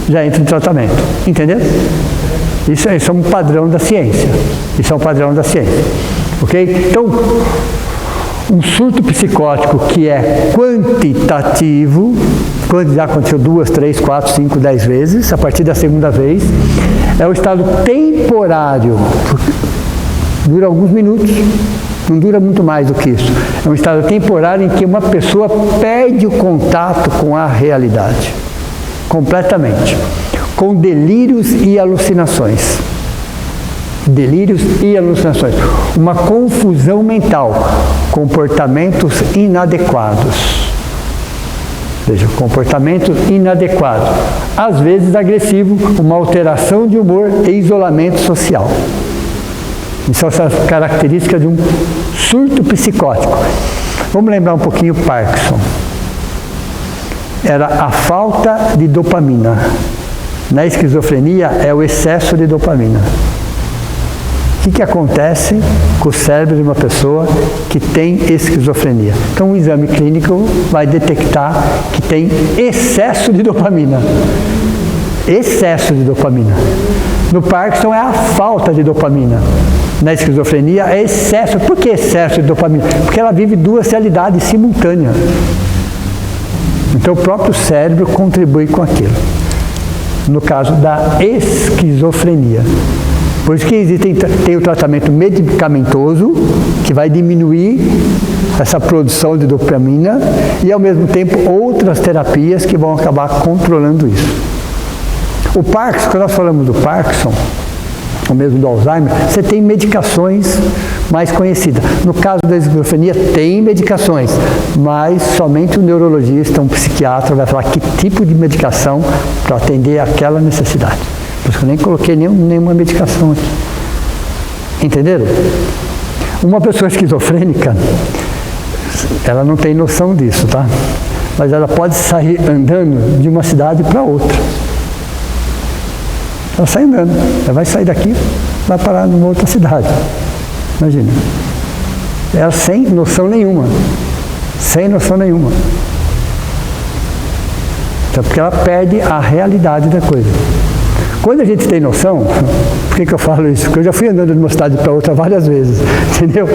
A: já entra em tratamento. Entendeu? Isso é um padrão da ciência. Isso é um padrão da ciência. Ok? Então, um surto psicótico que é quantitativo, quando já aconteceu 2, 3, 4, 5, 10 vezes, a partir da segunda vez, é o estado temporário, dura alguns minutos, não dura muito mais do que isso. É um estado temporário em que uma pessoa perde o contato com a realidade, completamente, com delírios e alucinações. Delírios e alucinações. Uma confusão mental, comportamentos inadequados. Veja, comportamento inadequado, às vezes agressivo, uma alteração de humor e isolamento social. Isso são as características de um surto psicótico. Vamos lembrar um pouquinho Parkinson. Era a falta de dopamina. Na esquizofrenia é o excesso de dopamina. O que acontece com o cérebro de uma pessoa que tem esquizofrenia? Então, um exame clínico vai detectar que tem excesso de dopamina. Excesso de dopamina. No Parkinson é a falta de dopamina. Na esquizofrenia é excesso. Por que excesso de dopamina? Porque ela vive duas realidades simultâneas. Então, o próprio cérebro contribui com aquilo. No caso da esquizofrenia. Por isso que tem o tratamento medicamentoso, que vai diminuir essa produção de dopamina, e ao mesmo tempo outras terapias que vão acabar controlando isso. O Parkinson, quando nós falamos do Parkinson, ou mesmo do Alzheimer, você tem medicações mais conhecidas. No caso da esquizofrenia, tem medicações, mas somente o neurologista, um psiquiatra, vai falar que tipo de medicação para atender aquela necessidade. Por isso que eu nem coloquei nenhuma medicação aqui. Entenderam? Uma pessoa esquizofrênica, ela não tem noção disso, tá? Mas ela pode sair andando de uma cidade para outra. Ela sai andando, ela vai sair daqui, vai parar numa outra cidade. Imagina. Ela sem noção nenhuma. Sem noção nenhuma. Então, porque ela perde a realidade da coisa. Quando a gente tem noção, por que eu falo isso? Porque eu já fui andando de uma cidade para outra várias vezes, entendeu?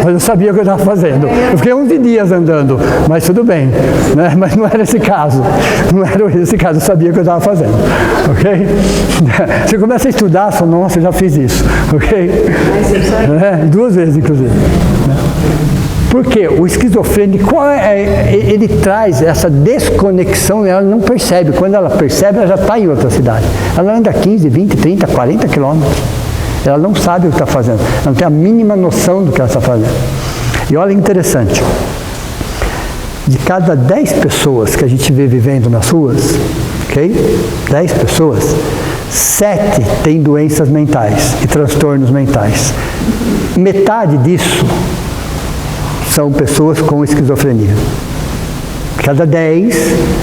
A: Mas eu sabia o que eu estava fazendo. Eu fiquei 11 dias andando, mas tudo bem, né? Mas não era esse caso. Não era esse caso, eu sabia o que eu estava fazendo, ok? Você começa a estudar, você fala, nossa, eu já fiz isso, ok? 2 vezes, inclusive. Porque o esquizofrênico, ele traz essa desconexão, ela não percebe. Quando ela percebe, ela já está em outra cidade. Ela anda 15, 20, 30, 40 quilômetros. Ela não sabe o que está fazendo. Ela não tem a mínima noção do que ela está fazendo. E olha, interessante. De cada 10 pessoas que a gente vê vivendo nas ruas, ok? 10 pessoas, 7 têm doenças mentais e transtornos mentais. Metade disso são pessoas com esquizofrenia. Cada 10,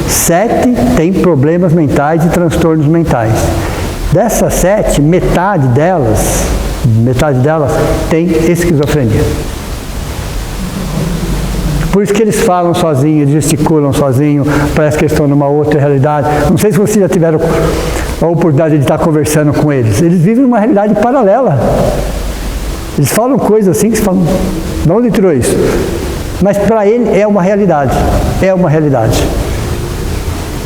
A: 7 têm problemas mentais e transtornos mentais. Dessas 7, metade delas tem esquizofrenia. Por isso que eles falam sozinhos, gesticulam sozinhos, parece que estão numa outra realidade. Não sei se vocês já tiveram a oportunidade de estar conversando com eles. Eles vivem numa realidade paralela. Eles falam coisas assim que você fala, de onde tirou isso? Mas para ele é uma realidade. É uma realidade.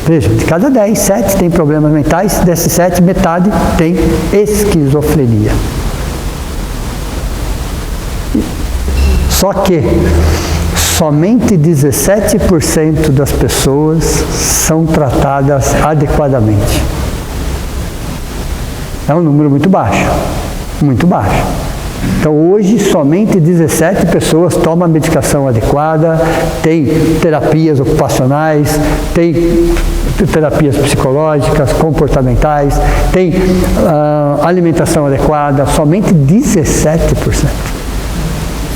A: Veja, de cada 10, 7 tem problemas mentais, desses 7, metade tem esquizofrenia. Só que somente 17% das pessoas são tratadas adequadamente. É um número muito baixo, muito baixo. Então hoje somente 17 pessoas tomam a medicação adequada, tem terapias ocupacionais, tem terapias psicológicas, comportamentais, tem alimentação adequada, somente 17%.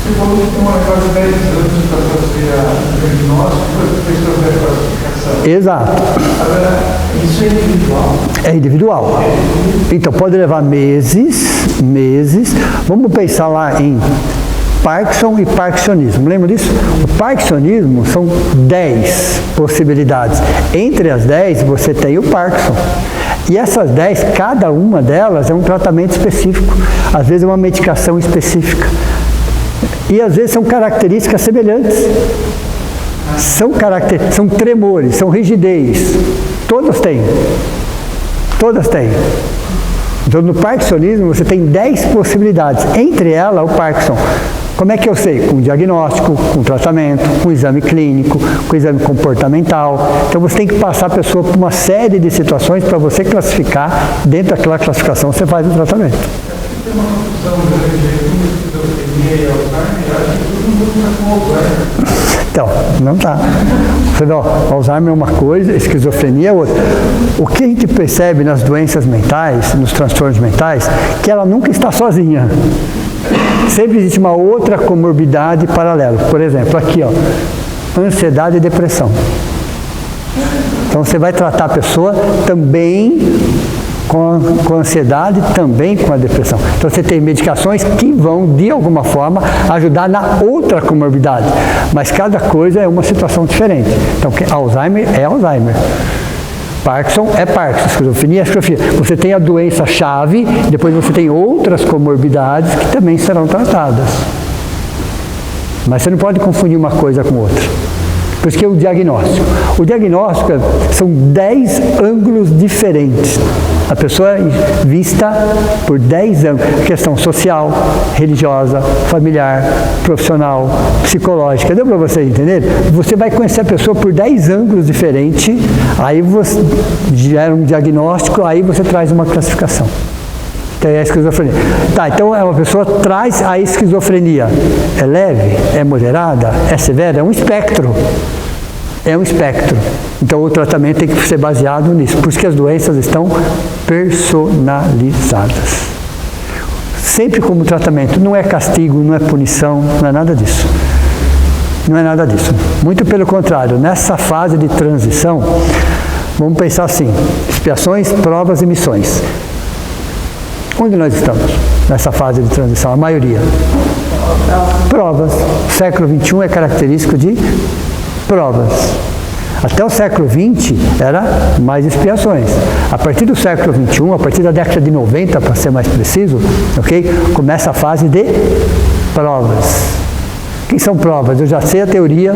B: Você falou que tem uma quase 10 anos para fazer a diagnóstico, depois fazer a classificação.
A: Exato.
B: Agora, isso é individual?
A: É individual. Então pode levar meses. Vamos pensar lá em Parkinson e Parkinsonismo. Lembra disso? O Parkinsonismo são 10 possibilidades. Entre as 10 você tem o Parkinson. E essas 10, cada uma delas é um tratamento específico. Às vezes é uma medicação específica. E às vezes são características semelhantes. São tremores, são rigidez. Todas têm. Todas têm. Então no Parkinsonismo você tem 10 possibilidades. Entre elas o Parkinson. Como é que eu sei? Com diagnóstico, com tratamento, com exame clínico, com exame comportamental. Então você tem que passar a pessoa por uma série de situações para você classificar. Dentro daquela classificação você faz o tratamento.
B: Tem uma confusão da esquizofrenia e Alzheimer, eu acho que todo mundo está com Alzheimer.
A: Então, não está. Você vê, Alzheimer é uma coisa, esquizofrenia é outra. O que a gente percebe nas doenças mentais, nos transtornos mentais, que ela nunca está sozinha. Sempre existe uma outra comorbidade paralela. Por exemplo, aqui, ansiedade e depressão. Então você vai tratar a pessoa também com ansiedade, também com a depressão. Então você tem medicações que vão, de alguma forma, ajudar na outra comorbidade. Mas cada coisa é uma situação diferente. Então Alzheimer é Alzheimer. Parkinson é Parkinson, esquizofrenia é esquizofrenia. Você tem a doença-chave, depois você tem outras comorbidades que também serão tratadas. Mas você não pode confundir uma coisa com outra. Por isso que é o diagnóstico. O diagnóstico são 10 ângulos diferentes. A pessoa é vista por 10 ângulos. Questão social, religiosa, familiar, profissional, psicológica. Deu para vocês entenderem? Você vai conhecer a pessoa por 10 ângulos diferentes, aí você gera um diagnóstico, aí você traz uma classificação. É a esquizofrenia. Tá, então uma pessoa traz a esquizofrenia. É leve? É moderada? É severa? É um espectro. É um espectro. Então o tratamento tem que ser baseado nisso. Por isso que as doenças estão personalizadas. Sempre como tratamento. Não é castigo, não é punição, não é nada disso. Não é nada disso. Muito pelo contrário. Nessa fase de transição, vamos pensar assim. Expiações, provas e missões. Onde nós estamos nessa fase de transição? A maioria. Provas. O século XXI é característico de provas. Até o século XX era mais expiações. A partir do século XXI, a partir da década de 90, para ser mais preciso, começa a fase de provas. O que são provas? Eu já sei a teoria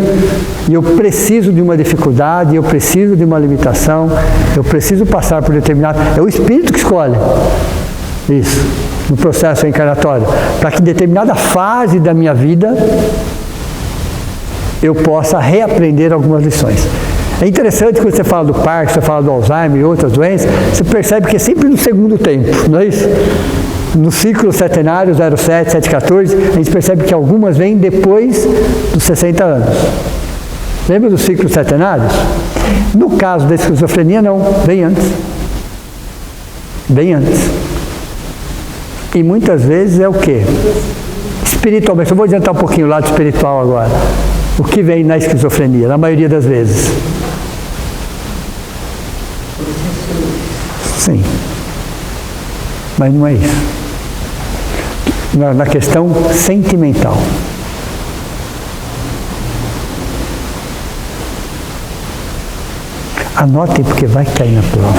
A: e eu preciso de uma dificuldade, eu preciso de uma limitação, eu preciso passar por determinado... É o espírito que escolhe. Isso, no processo encarnatório, para que em determinada fase da minha vida eu possa reaprender algumas lições. É interessante quando você fala do Parkinson, você fala do Alzheimer e outras doenças, você percebe que é sempre no segundo tempo, não é isso? No ciclo setenário, 07, 714, a gente percebe que algumas vêm depois dos 60 anos. Lembra dos ciclos setenários? No caso da esquizofrenia, não, vem antes. Bem antes. E muitas vezes é o quê? Espiritualmente. Eu vou adiantar um pouquinho o lado espiritual agora. O que vem na esquizofrenia, na maioria das vezes? Sim. Mas não é isso. Na questão sentimental. Anotem porque vai cair na prova.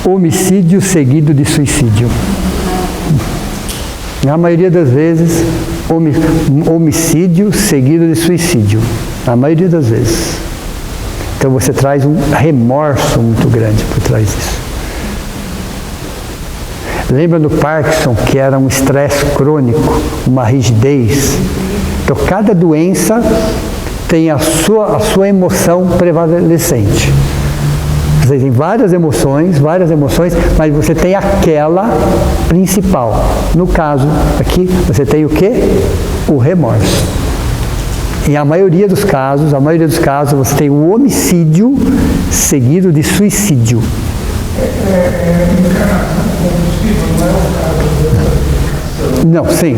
A: Homicídio seguido de suicídio. Na maioria das vezes, homicídio seguido de suicídio. Na maioria das vezes. Então você traz um remorso muito grande por trás disso. Lembra do Parkinson, que era um estresse crônico, uma rigidez? Então cada doença tem a sua emoção prevalecente. Você tem várias emoções, mas você tem aquela principal. No caso aqui, você tem o quê? O remorso. Em a maioria dos casos, você tem o homicídio seguido de suicídio. Não, sim.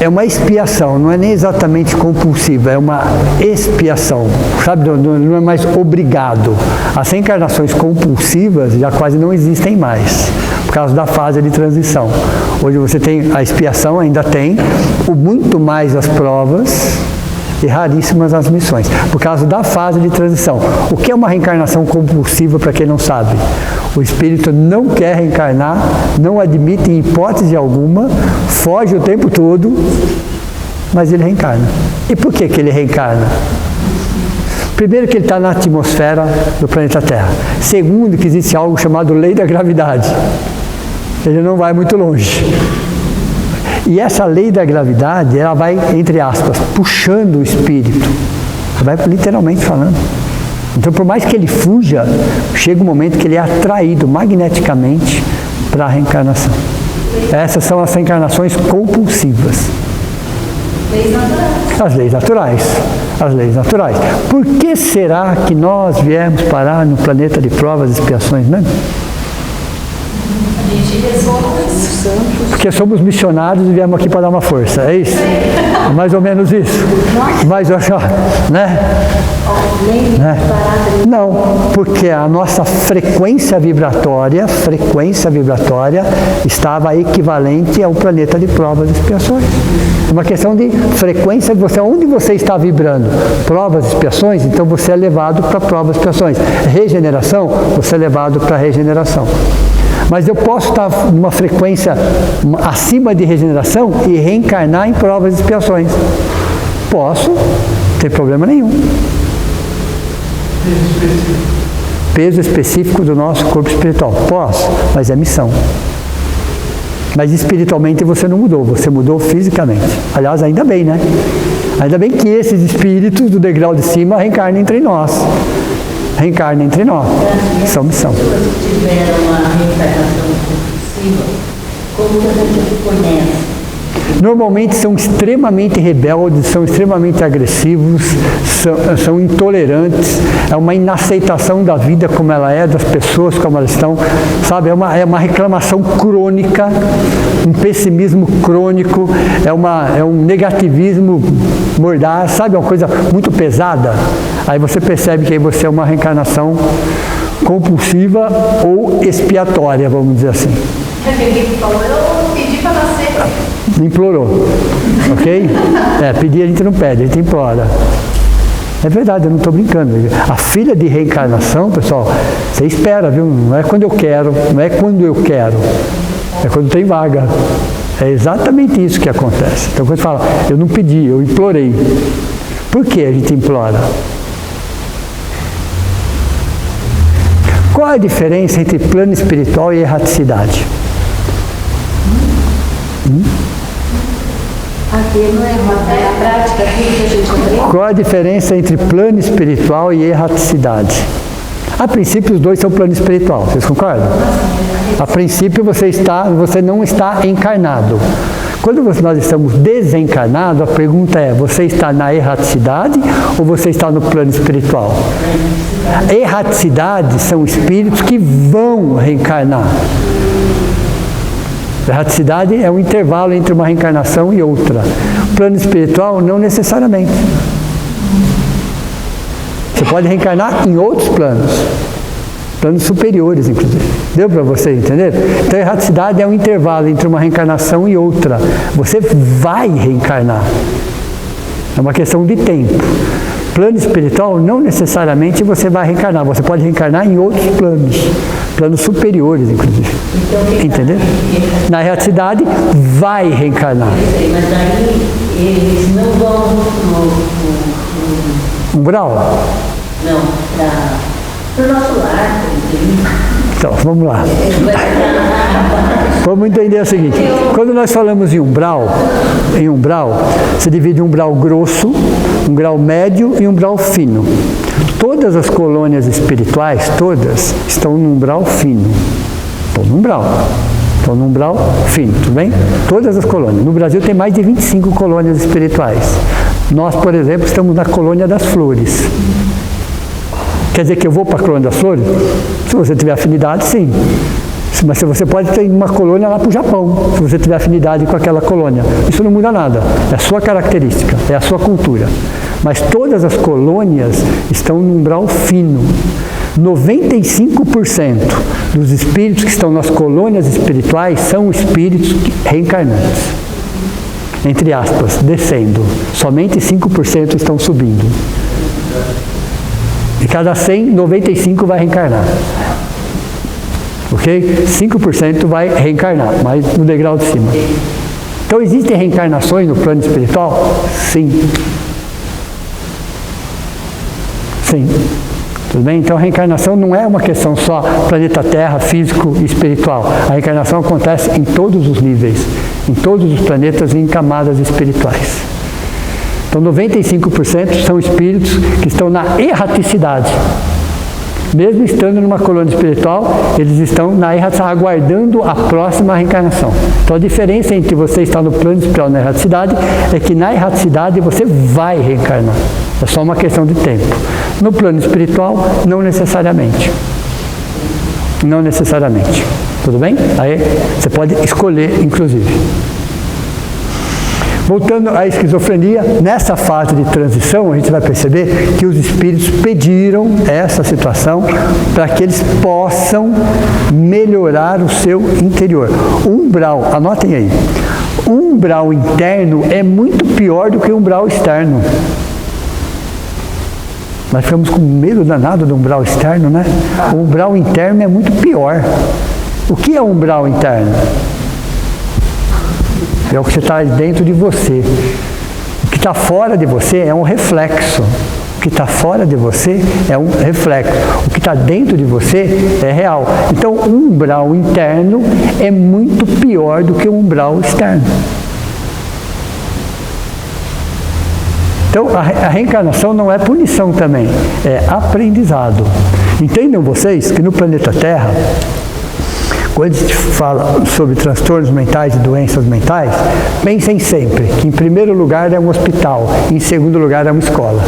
A: É uma expiação, não é nem exatamente compulsiva, é uma expiação, sabe? Não é mais obrigado. As reencarnações compulsivas já quase não existem mais, por causa da fase de transição. Hoje você tem a expiação, ainda tem, muito mais as provas e raríssimas as missões, por causa da fase de transição. O que é uma reencarnação compulsiva, para quem não sabe? O espírito não quer reencarnar, não admite em hipótese alguma, foge o tempo todo, mas ele reencarna. E por que ele reencarna? Primeiro, que ele está na atmosfera do planeta Terra. Segundo, que existe algo chamado lei da gravidade. Ele não vai muito longe. E essa lei da gravidade, ela vai, entre aspas, puxando o espírito. Ela vai literalmente falando. Então, por mais que ele fuja, chega um momento que ele é atraído magneticamente para a reencarnação. Essas são as reencarnações compulsivas. As leis naturais. Por que será que nós viemos parar no planeta de provas e expiações, né? Porque somos missionários e viemos aqui para dar uma força, é isso? É mais ou menos isso. Mas eu acho, né? Não, porque a nossa frequência vibratória estava equivalente ao planeta de provas e expiações. É uma questão de frequência, onde você está vibrando? Provas e expiações, então você é levado para provas e expiações. Regeneração, você é levado para regeneração. Mas eu posso estar numa frequência acima de regeneração e reencarnar em provas e expiações. Posso, não tem problema nenhum. Peso específico do nosso corpo espiritual. Posso, mas é missão. Mas espiritualmente você não mudou, você mudou fisicamente. Aliás, ainda bem, né? Ainda bem que esses espíritos do degrau de cima reencarnem entre nós. São missão.
C: Se tiver uma reencarnação compulsiva, como que a gente conhece?
A: Normalmente são extremamente rebeldes, são extremamente agressivos, são intolerantes, é uma inaceitação da vida como ela é, das pessoas como elas estão, sabe? É uma reclamação crônica, um pessimismo crônico, é um negativismo mordaz, sabe? É uma coisa muito pesada. Aí você percebe que aí você é uma reencarnação compulsiva ou expiatória, vamos dizer assim.
D: Eu pedi para nascer.
A: Implorou, ok? Pedir a gente não pede, a gente implora. É verdade, eu não estou brincando. A filha de reencarnação, pessoal, você espera, viu? Não é quando eu quero, é quando tem vaga. É exatamente isso que acontece. Então quando você fala, eu não pedi, eu implorei. Por que a gente implora? Qual a diferença entre plano espiritual e erraticidade?
C: Aqui não é a prática aqui que a gente aprende.
A: Qual a diferença entre plano espiritual e erraticidade? A princípio, os dois são plano espiritual, vocês concordam? A princípio, você não está encarnado. Quando nós estamos desencarnados, a pergunta é, você está na erraticidade ou você está no plano espiritual? Erraticidade são espíritos que vão reencarnar. Erraticidade é um intervalo entre uma reencarnação e outra. O plano espiritual, não necessariamente. Você pode reencarnar em outros planos. Planos superiores, inclusive. Deu para você entender? Então, a erraticidade é um intervalo entre uma reencarnação e outra. Você vai reencarnar. É uma questão de tempo. Plano espiritual, não necessariamente você vai reencarnar. Você pode reencarnar em outros planos. Planos superiores, inclusive. Entendeu? Na erraticidade, vai reencarnar.
C: Mas daí eles não vão no
A: umbral?
C: Não, para o nosso lar, por exemplo.
A: Então, vamos lá. Vamos entender o seguinte. Quando nós falamos em umbral, se divide um umbral grosso, um grau médio e um umbral fino. Todas as colônias espirituais, todas, estão num umbral fino. Estão num umbral fino, tudo bem? Todas as colônias. No Brasil tem mais de 25 colônias espirituais. Nós, por exemplo, estamos na colônia das flores. Quer dizer que eu vou para a colônia das flores? Se você tiver afinidade, sim. Mas você pode ter uma colônia lá para o Japão, se você tiver afinidade com aquela colônia. Isso não muda nada. É a sua característica, é a sua cultura. Mas todas as colônias estão num umbral fino. 95% dos espíritos que estão nas colônias espirituais são espíritos reencarnantes. Entre aspas, descendo. Somente 5% estão subindo. De cada 100, 95 vai reencarnar. Ok? 5% vai reencarnar, mas no degrau de cima. Então, existem reencarnações no plano espiritual? Sim. Sim. Tudo bem? Então, a reencarnação não é uma questão só planeta Terra, físico e espiritual. A reencarnação acontece em todos os níveis, em todos os planetas e em camadas espirituais. Então, 95% são espíritos que estão na erraticidade. Mesmo estando numa colônia espiritual, eles estão na erraticidade, aguardando a próxima reencarnação. Então, a diferença entre você estar no plano espiritual e na erraticidade é que na erraticidade você vai reencarnar. É só uma questão de tempo. No plano espiritual, não necessariamente. Não necessariamente. Tudo bem? Aí você pode escolher, inclusive. Voltando à esquizofrenia, nessa fase de transição, a gente vai perceber que os espíritos pediram essa situação para que eles possam melhorar o seu interior. O umbral, anotem aí, o umbral interno é muito pior do que o umbral externo. Nós ficamos com medo danado do umbral externo, né? O umbral interno é muito pior. O que é o umbral interno? É o que está dentro de você. O que está fora de você é um reflexo. O que está fora de você é um reflexo. O que está dentro de você é real. Então, o umbral interno é muito pior do que o umbral externo. Então, a reencarnação não é punição também, é aprendizado. Entendam vocês que no planeta Terra, quando a gente fala sobre transtornos mentais e doenças mentais, pensem sempre que em primeiro lugar é um hospital, em segundo lugar é uma escola.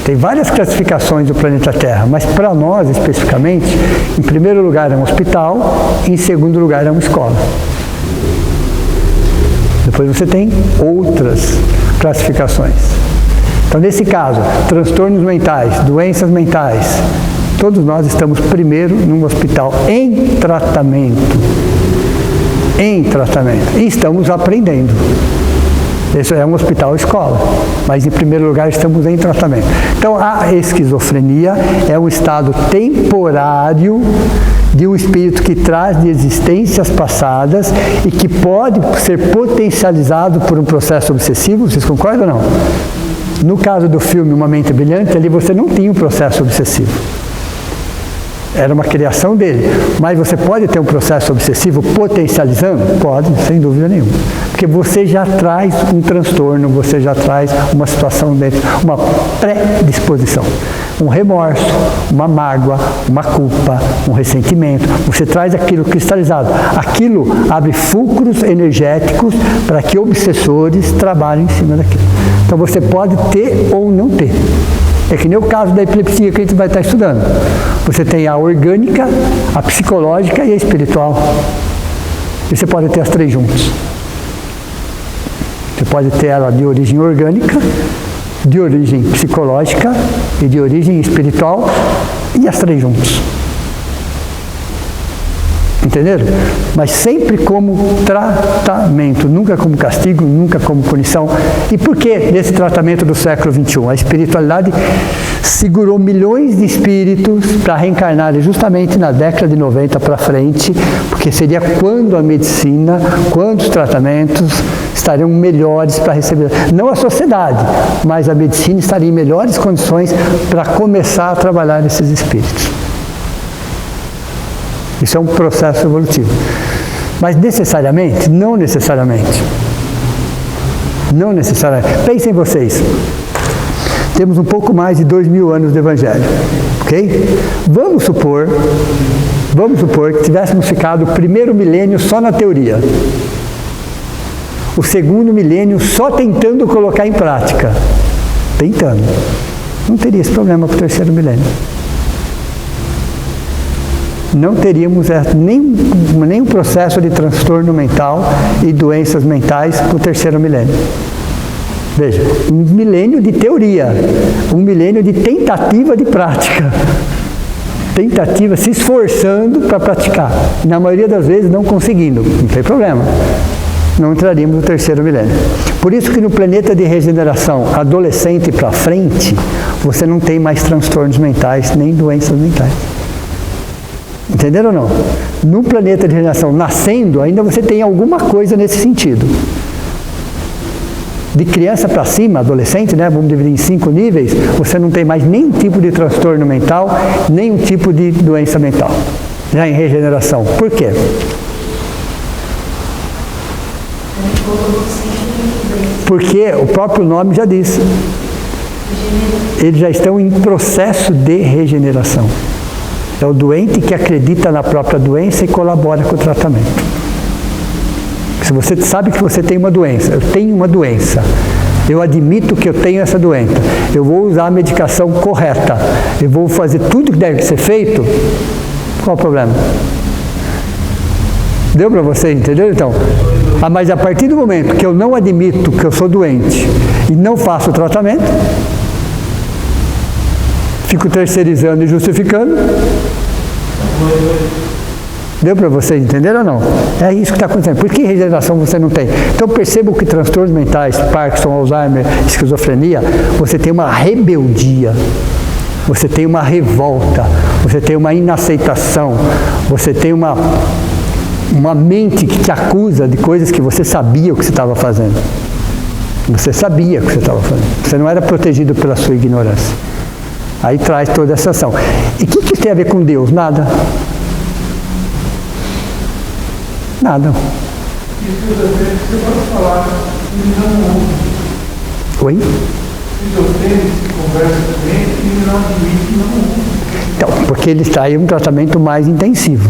A: Tem várias classificações do planeta Terra, mas para nós especificamente, em primeiro lugar é um hospital, em segundo lugar é uma escola. Depois você tem outras classificações. Então, nesse caso, transtornos mentais, doenças mentais, todos nós estamos primeiro num hospital em tratamento. Em tratamento. E estamos aprendendo. Esse é um hospital-escola. Mas, em primeiro lugar, estamos em tratamento. Então, a esquizofrenia é um estado temporário de um espírito que traz de existências passadas e que pode ser potencializado por um processo obsessivo. Vocês concordam ou não? No caso do filme Uma Mente Brilhante, ali você não tinha um processo obsessivo. Era uma criação dele. Mas você pode ter um processo obsessivo potencializando? Pode, sem dúvida nenhuma. Porque você já traz um transtorno, você já traz uma situação dentro, uma predisposição. Um remorso, uma mágoa, uma culpa, um ressentimento. Você traz aquilo cristalizado. Aquilo abre fulcros energéticos para que obsessores trabalhem em cima daquilo. Então você pode ter ou não ter. É que nem o caso da epilepsia que a gente vai estar estudando. Você tem a orgânica, a psicológica e a espiritual. E você pode ter as três juntas. Você pode ter ela de origem orgânica, de origem psicológica e de origem espiritual, e as três juntas. Entenderam? Mas sempre como tratamento, nunca como castigo, nunca como punição. E por que nesse tratamento do século XXI? A espiritualidade segurou milhões de espíritos para reencarnarem justamente na década de 90 para frente, porque seria quando a medicina, quando os tratamentos estariam melhores para receber. Não a sociedade, mas a medicina estaria em melhores condições para começar a trabalhar nesses espíritos. Isso é um processo evolutivo. Mas necessariamente? Não necessariamente. Não necessariamente. Pensem vocês. Temos um pouco mais de 2000 anos de Evangelho. Ok? Vamos supor que tivéssemos ficado o primeiro milênio só na teoria. O segundo milênio só tentando colocar em prática. Tentando. Não teria esse problema para o terceiro milênio. Não teríamos nem um processo de transtorno mental e doenças mentais para o terceiro milênio. Veja, um milênio de teoria, um milênio de tentativa de prática. Tentativa, se esforçando para praticar. Na maioria das vezes não conseguindo, não tem problema. Não entraríamos no terceiro milênio. Por isso que no planeta de regeneração adolescente para frente, você não tem mais transtornos mentais nem doenças mentais. Entenderam ou não? No planeta de regeneração nascendo, ainda você tem alguma coisa nesse sentido. De criança para cima, adolescente, né, vamos dividir em 5 níveis, você não tem mais nenhum tipo de transtorno mental, nenhum tipo de doença mental. Já em regeneração. Por quê? Porque o próprio nome já diz. Eles já estão em processo de regeneração. É o doente que acredita na própria doença e colabora com o tratamento. Se você sabe que você tem uma doença, eu tenho uma doença, eu admito que eu tenho essa doença, eu vou usar a medicação correta, eu vou fazer tudo que deve ser feito, qual o problema? Deu para você entender então? Mas a partir do momento que eu não admito que eu sou doente e não faço o tratamento, fico terceirizando e justificando. Deu para vocês entenderem ou não? É isso que está acontecendo. Por que regeneração você não tem? Então percebam que transtornos mentais, Parkinson, Alzheimer, esquizofrenia, você tem uma rebeldia, você tem uma revolta, você tem uma inaceitação, você tem uma mente que te acusa de coisas que você sabia o que você estava fazendo. Você sabia o que você estava fazendo. Você não era protegido pela sua ignorância. Aí traz toda essa ação. E o que isso tem a ver com Deus? Nada. Nada.
B: Esquizofrênico, você pode falar, ele não ouve.
A: Oi?
B: Esquizofrênico, conversa com ele, ele não admite, não ouve.
A: Então, porque ele está em um tratamento mais intensivo.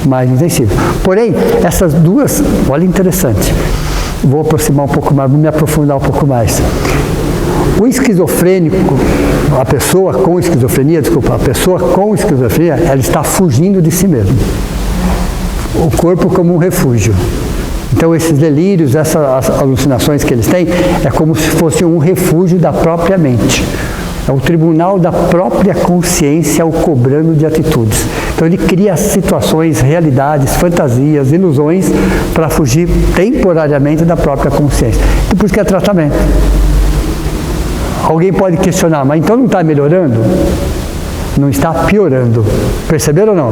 A: Mais intensivo. Porém, essas duas, olha interessante. Vou aproximar um pouco mais, vou me aprofundar um pouco mais. O esquizofrênico, a pessoa com esquizofrenia, ela está fugindo de si mesmo. O corpo como um refúgio. Então esses delírios, essas alucinações que eles têm, é como se fosse um refúgio da própria mente. É o tribunal da própria consciência o cobrando de atitudes. Então ele cria situações, realidades, fantasias, ilusões para fugir temporariamente da própria consciência. E por isso que é tratamento. Alguém pode questionar, mas então não está melhorando? Não está piorando. Perceberam ou não?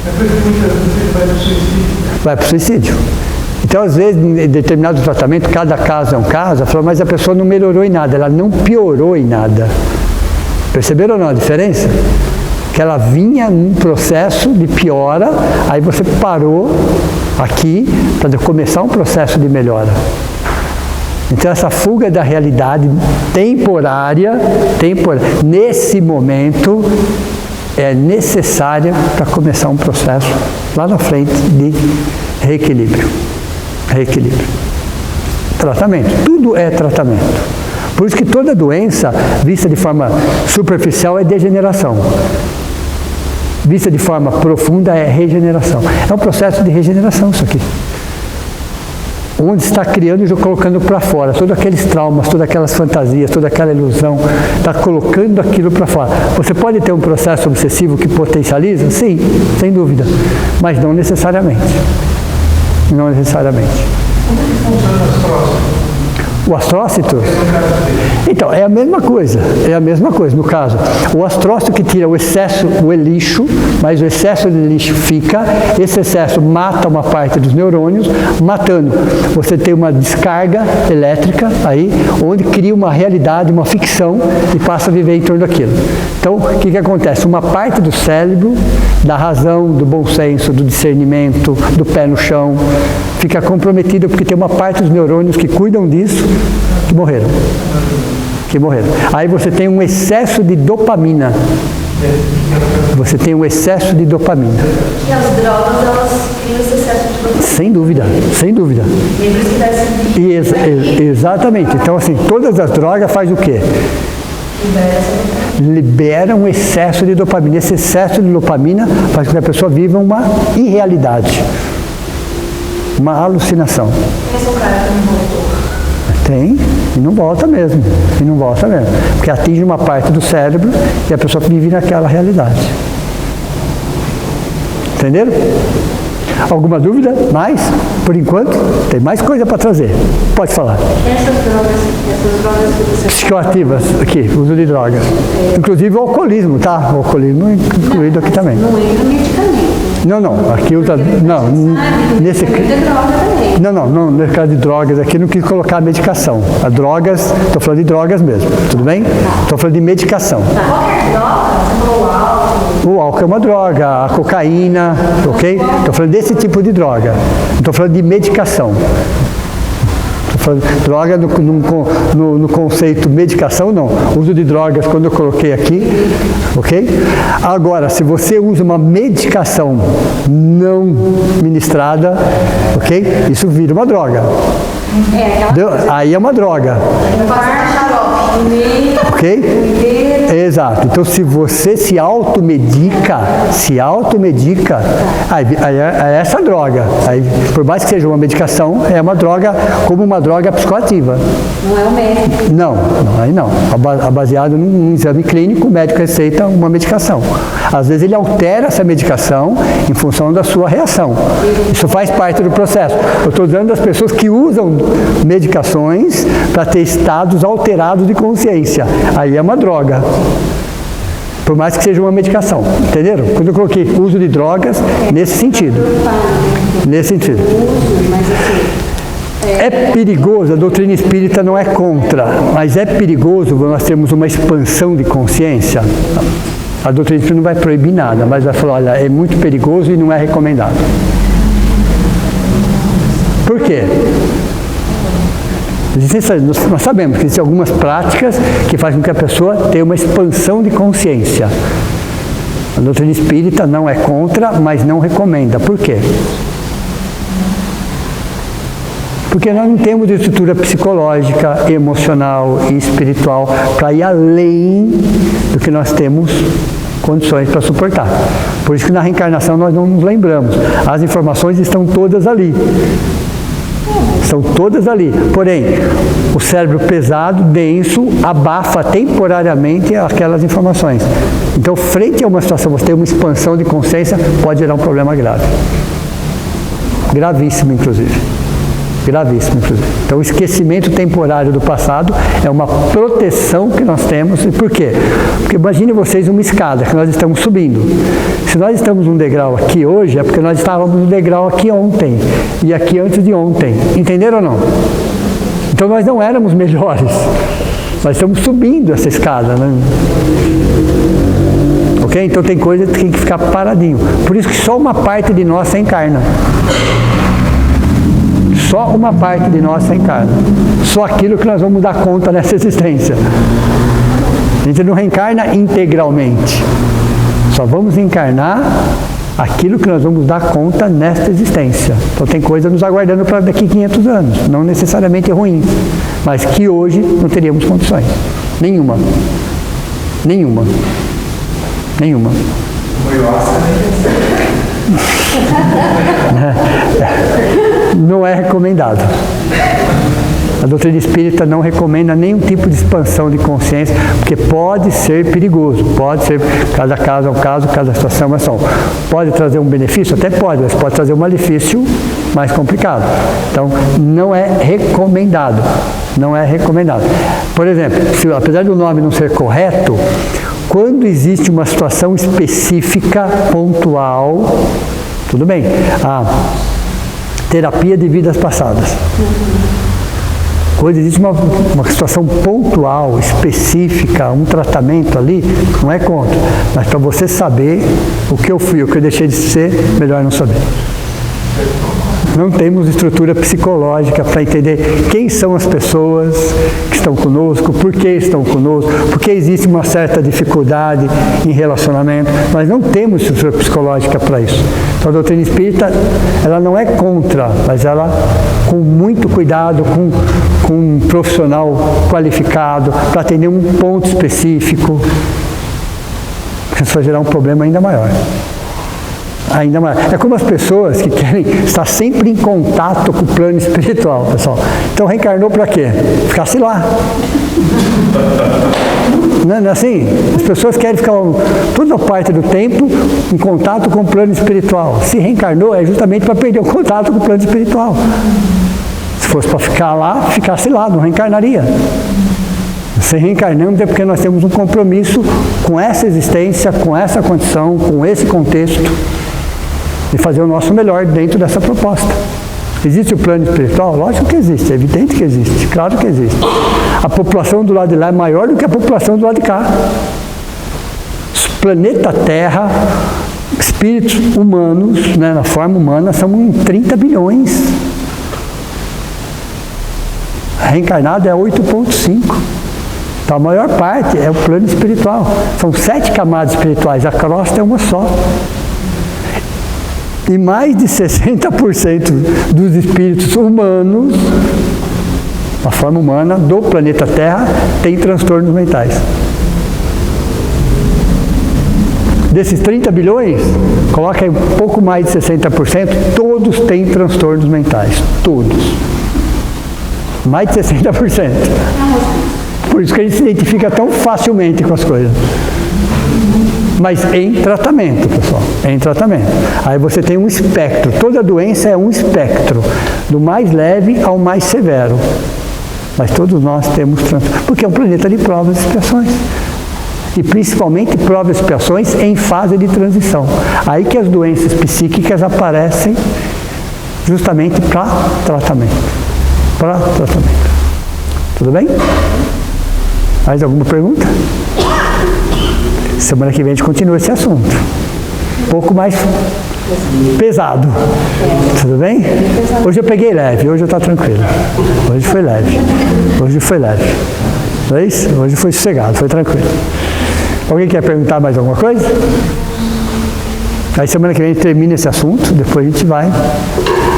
B: É por isso que muitas vezes ele vai para o suicídio.
A: Vai para o suicídio. Então, às vezes, em determinado tratamento, cada caso é um caso, mas a pessoa não melhorou em nada, ela não piorou em nada. Perceberam ou não a diferença? Que ela vinha num processo de piora, aí você parou aqui para começar um processo de melhora. Então, essa fuga da realidade temporária, nesse momento, é necessária para começar um processo lá na frente de reequilíbrio. Reequilíbrio. Tratamento. Tudo é tratamento. Por isso que toda doença, vista de forma superficial, é degeneração. Vista de forma profunda, é regeneração. É um processo de regeneração isso aqui. Onde está criando e colocando para fora todos aqueles traumas, todas aquelas fantasias, toda aquela ilusão, está colocando aquilo para fora. Você pode ter um processo obsessivo que potencializa? Sim, sem dúvida, mas não necessariamente. Não necessariamente.
B: Como é que funciona as próximas?
A: O astrócito? Então, é a mesma coisa. É a mesma coisa. No caso, o astrócito que tira o excesso, o lixo, mas o excesso de lixo fica, esse excesso mata uma parte dos neurônios, matando. Você tem uma descarga elétrica aí, onde cria uma realidade, uma ficção, e passa a viver em torno daquilo. Então, o que acontece? Uma parte do cérebro, da razão, do bom senso, do discernimento, do pé no chão, fica comprometida porque tem uma parte dos neurônios que cuidam disso que morreram. Aí você tem um excesso de dopamina. Você tem um excesso de dopamina.
D: E as drogas, elas criam esse excesso de dopamina.
A: Sem dúvida, sem dúvida. Exatamente. Então, assim, todas as drogas fazem o quê? Libera um excesso de dopamina. Esse excesso de dopamina faz com que a pessoa viva uma irrealidade, uma alucinação.
D: Esse é o cara que não voltou.
A: Tem, e não volta mesmo. Porque atinge uma parte do cérebro e a pessoa vive naquela realidade. Entenderam? Alguma dúvida? Mais? Por enquanto, tem mais coisa para trazer. Pode falar.
C: Essas drogas que você...
A: Psicoativas, aqui, uso de drogas. Inclusive o alcoolismo, tá? O alcoolismo incluído aqui também.
C: Não entra medicamento.
A: Não, aqui usa... Não, nesse... Não, no caso de drogas aqui não quis colocar medicação. As drogas, estou falando de drogas mesmo, tudo bem? Estou falando de medicação.
D: Qualquer droga, você falou álcool.
A: O álcool é uma droga, a cocaína, ok? Estou falando desse tipo de droga. Não estou falando de medicação. Droga no conceito medicação, não. Uso de drogas, quando eu coloquei aqui, ok? Agora, se você usa uma medicação não ministrada, ok? Isso vira uma droga. Aí é uma droga. Ok? Exato. Então, se você se automedica, aí é essa droga. Aí, por mais que seja uma medicação, é uma droga como uma droga psicoativa.
C: Não é o médico.
A: Não, aí não. Baseado num exame clínico, o médico receita uma medicação. Às vezes ele altera essa medicação em função da sua reação. Isso faz parte do processo. Eu estou dizendo das pessoas que usam medicações para ter estados alterados de consciência. Aí é uma droga. Por mais que seja uma medicação. Entenderam? Quando eu coloquei uso de drogas, nesse sentido. É perigoso, a doutrina espírita não é contra, mas é perigoso nós termos uma expansão de consciência. A doutrina espírita não vai proibir nada, mas vai falar, olha, é muito perigoso e não é recomendado. Por quê? Nós sabemos que existem algumas práticas que fazem com que a pessoa tenha uma expansão de consciência. A doutrina espírita não é contra, mas não recomenda. Por quê? Porque nós não temos estrutura psicológica, emocional e espiritual para ir além do que nós temos condições para suportar. Por isso que na reencarnação nós não nos lembramos. As informações estão todas ali. Porém, o cérebro pesado, denso, abafa temporariamente aquelas informações. Então, frente a uma situação, você tem uma expansão de consciência, pode gerar um problema grave. Gravíssimo, inclusive. Então, o esquecimento temporário do passado é uma proteção que nós temos. E por quê? Porque imagine vocês uma escada que nós estamos subindo. Se nós estamos num degrau aqui hoje, é porque nós estávamos no degrau aqui ontem e aqui antes de ontem. Entenderam ou não? Então, nós não éramos melhores. Nós estamos subindo essa escada, né? Ok? Então, tem coisa que tem que ficar paradinho. Por isso que só uma parte de nós se encarna. Só uma parte de nós se encarna. Só aquilo que nós vamos dar conta nessa existência. A gente não reencarna integralmente. Só vamos encarnar aquilo que nós vamos dar conta nesta existência. Então tem coisa nos aguardando para daqui 500 anos. Não necessariamente ruim, mas que hoje não teríamos condições. Nenhuma. Não é recomendado. A doutrina espírita não recomenda nenhum tipo de expansão de consciência, porque pode ser perigoso, pode ser, cada caso é um caso, cada situação é uma ação. Pode trazer um benefício? Até pode, mas pode trazer um malefício mais complicado. Então, não é recomendado. Não é recomendado. Por exemplo, apesar do nome não ser correto, quando existe uma situação específica, pontual, tudo bem. A terapia de vidas passadas. Quando existe uma situação pontual, específica, um tratamento ali, não é contra. Mas para você saber o que eu fui, o que eu deixei de ser, melhor não saber. Não temos estrutura psicológica para entender quem são as pessoas que estão conosco, por que estão conosco, por que existe uma certa dificuldade em relacionamento. Nós não temos estrutura psicológica para isso. Então a doutrina espírita, ela não é contra, mas ela, com muito cuidado, com um profissional qualificado, para atender um ponto específico, isso vai gerar um problema ainda maior. Ainda mais. É como as pessoas que querem estar sempre em contato com o plano espiritual, pessoal. Então reencarnou para quê? Ficasse lá. Não é assim? As pessoas querem ficar toda parte do tempo em contato com o plano espiritual. Se reencarnou é justamente para perder o contato com o plano espiritual. Se fosse para ficar lá, ficasse lá, não reencarnaria. Se reencarnamos é porque nós temos um compromisso com essa existência, com essa condição, com esse contexto, de fazer o nosso melhor dentro dessa proposta. Existe o plano espiritual? Lógico que existe, é evidente que existe, claro que existe. A população do lado de lá é maior do que a população do lado de cá. O planeta Terra, espíritos humanos, né, na forma humana, são 30 bilhões. Reencarnado é 8,5. Então a maior parte é o plano espiritual. São 7 camadas espirituais, a crosta é uma só. E mais de 60% dos espíritos humanos, a forma humana do planeta Terra, tem transtornos mentais. Desses 30 bilhões, coloca aí um pouco mais de 60%, todos têm transtornos mentais. Todos. Mais de 60%. Por isso que a gente se identifica tão facilmente com as coisas. Mas em tratamento, pessoal, em tratamento. Aí você tem um espectro, toda doença é um espectro, do mais leve ao mais severo. Mas todos nós temos transtorno, porque é um planeta de provas e expiações. E principalmente provas e expiações em fase de transição. Aí que as doenças psíquicas aparecem justamente para tratamento. Para tratamento. Tudo bem? Mais alguma pergunta? Semana que vem a gente continua esse assunto. Um pouco mais pesado. Tudo bem? Hoje eu peguei leve, hoje eu estou tranquilo. Hoje foi leve. Hoje foi leve. Não é isso? Hoje foi sossegado, foi tranquilo. Alguém quer perguntar mais alguma coisa? Aí semana que vem a gente termina esse assunto, depois a gente vai.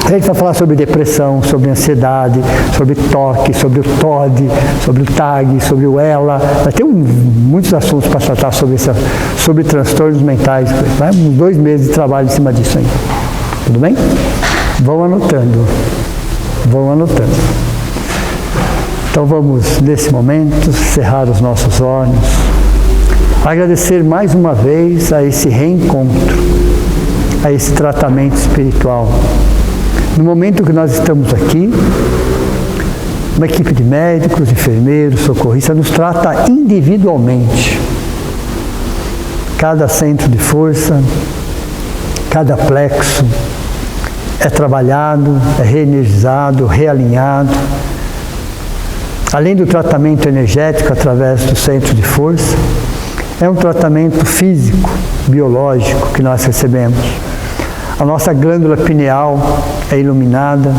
A: A gente vai falar sobre depressão, sobre ansiedade, sobre toque, sobre o TOD, sobre o TAG, sobre o ELA. Vai ter muitos assuntos para tratar sobre transtornos mentais. Vai uns 2 meses de trabalho em cima disso aí. Tudo bem? Vão anotando. Vão anotando. Então vamos, nesse momento, cerrar os nossos olhos. Agradecer mais uma vez a esse reencontro, a esse tratamento espiritual. No momento que nós estamos aqui, uma equipe de médicos, enfermeiros, socorristas nos trata individualmente. Cada centro de força, cada plexo é trabalhado, é reenergizado, realinhado. Além do tratamento energético através do centro de força, é um tratamento físico, biológico que nós recebemos. A nossa glândula pineal é iluminada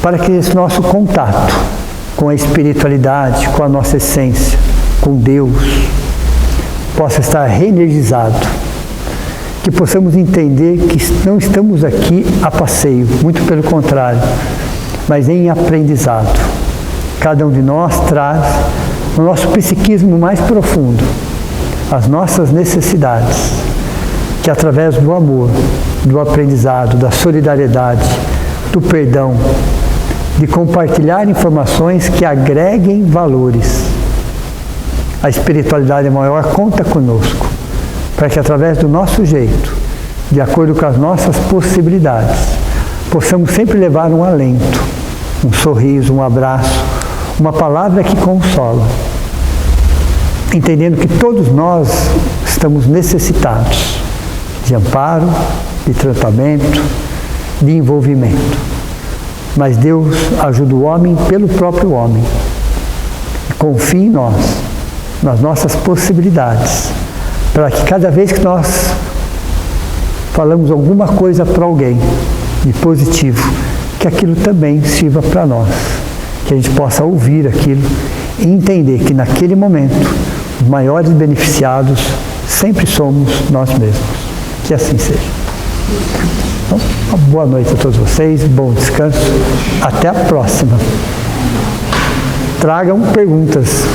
A: para que esse nosso contato com a espiritualidade, com a nossa essência, com Deus, possa estar reenergizado. Que possamos entender que não estamos aqui a passeio, muito pelo contrário, mas em aprendizado. Cada um de nós traz no nosso psiquismo mais profundo as nossas necessidades, que através do amor, do aprendizado, da solidariedade, do perdão, de compartilhar informações que agreguem valores. A espiritualidade maior conta conosco, para que através do nosso jeito, de acordo com as nossas possibilidades, possamos sempre levar um alento, um sorriso, um abraço, uma palavra que consola, entendendo que todos nós estamos necessitados de amparo, de tratamento, de envolvimento. Mas Deus ajuda o homem pelo próprio homem. Confie em nós, nas nossas possibilidades, para que cada vez que nós falamos alguma coisa para alguém de positivo, que aquilo também sirva para nós, que a gente possa ouvir aquilo e entender que naquele momento os maiores beneficiados sempre somos nós mesmos. Que assim seja. Então, uma boa noite a todos vocês, bom descanso, até a próxima. Tragam perguntas.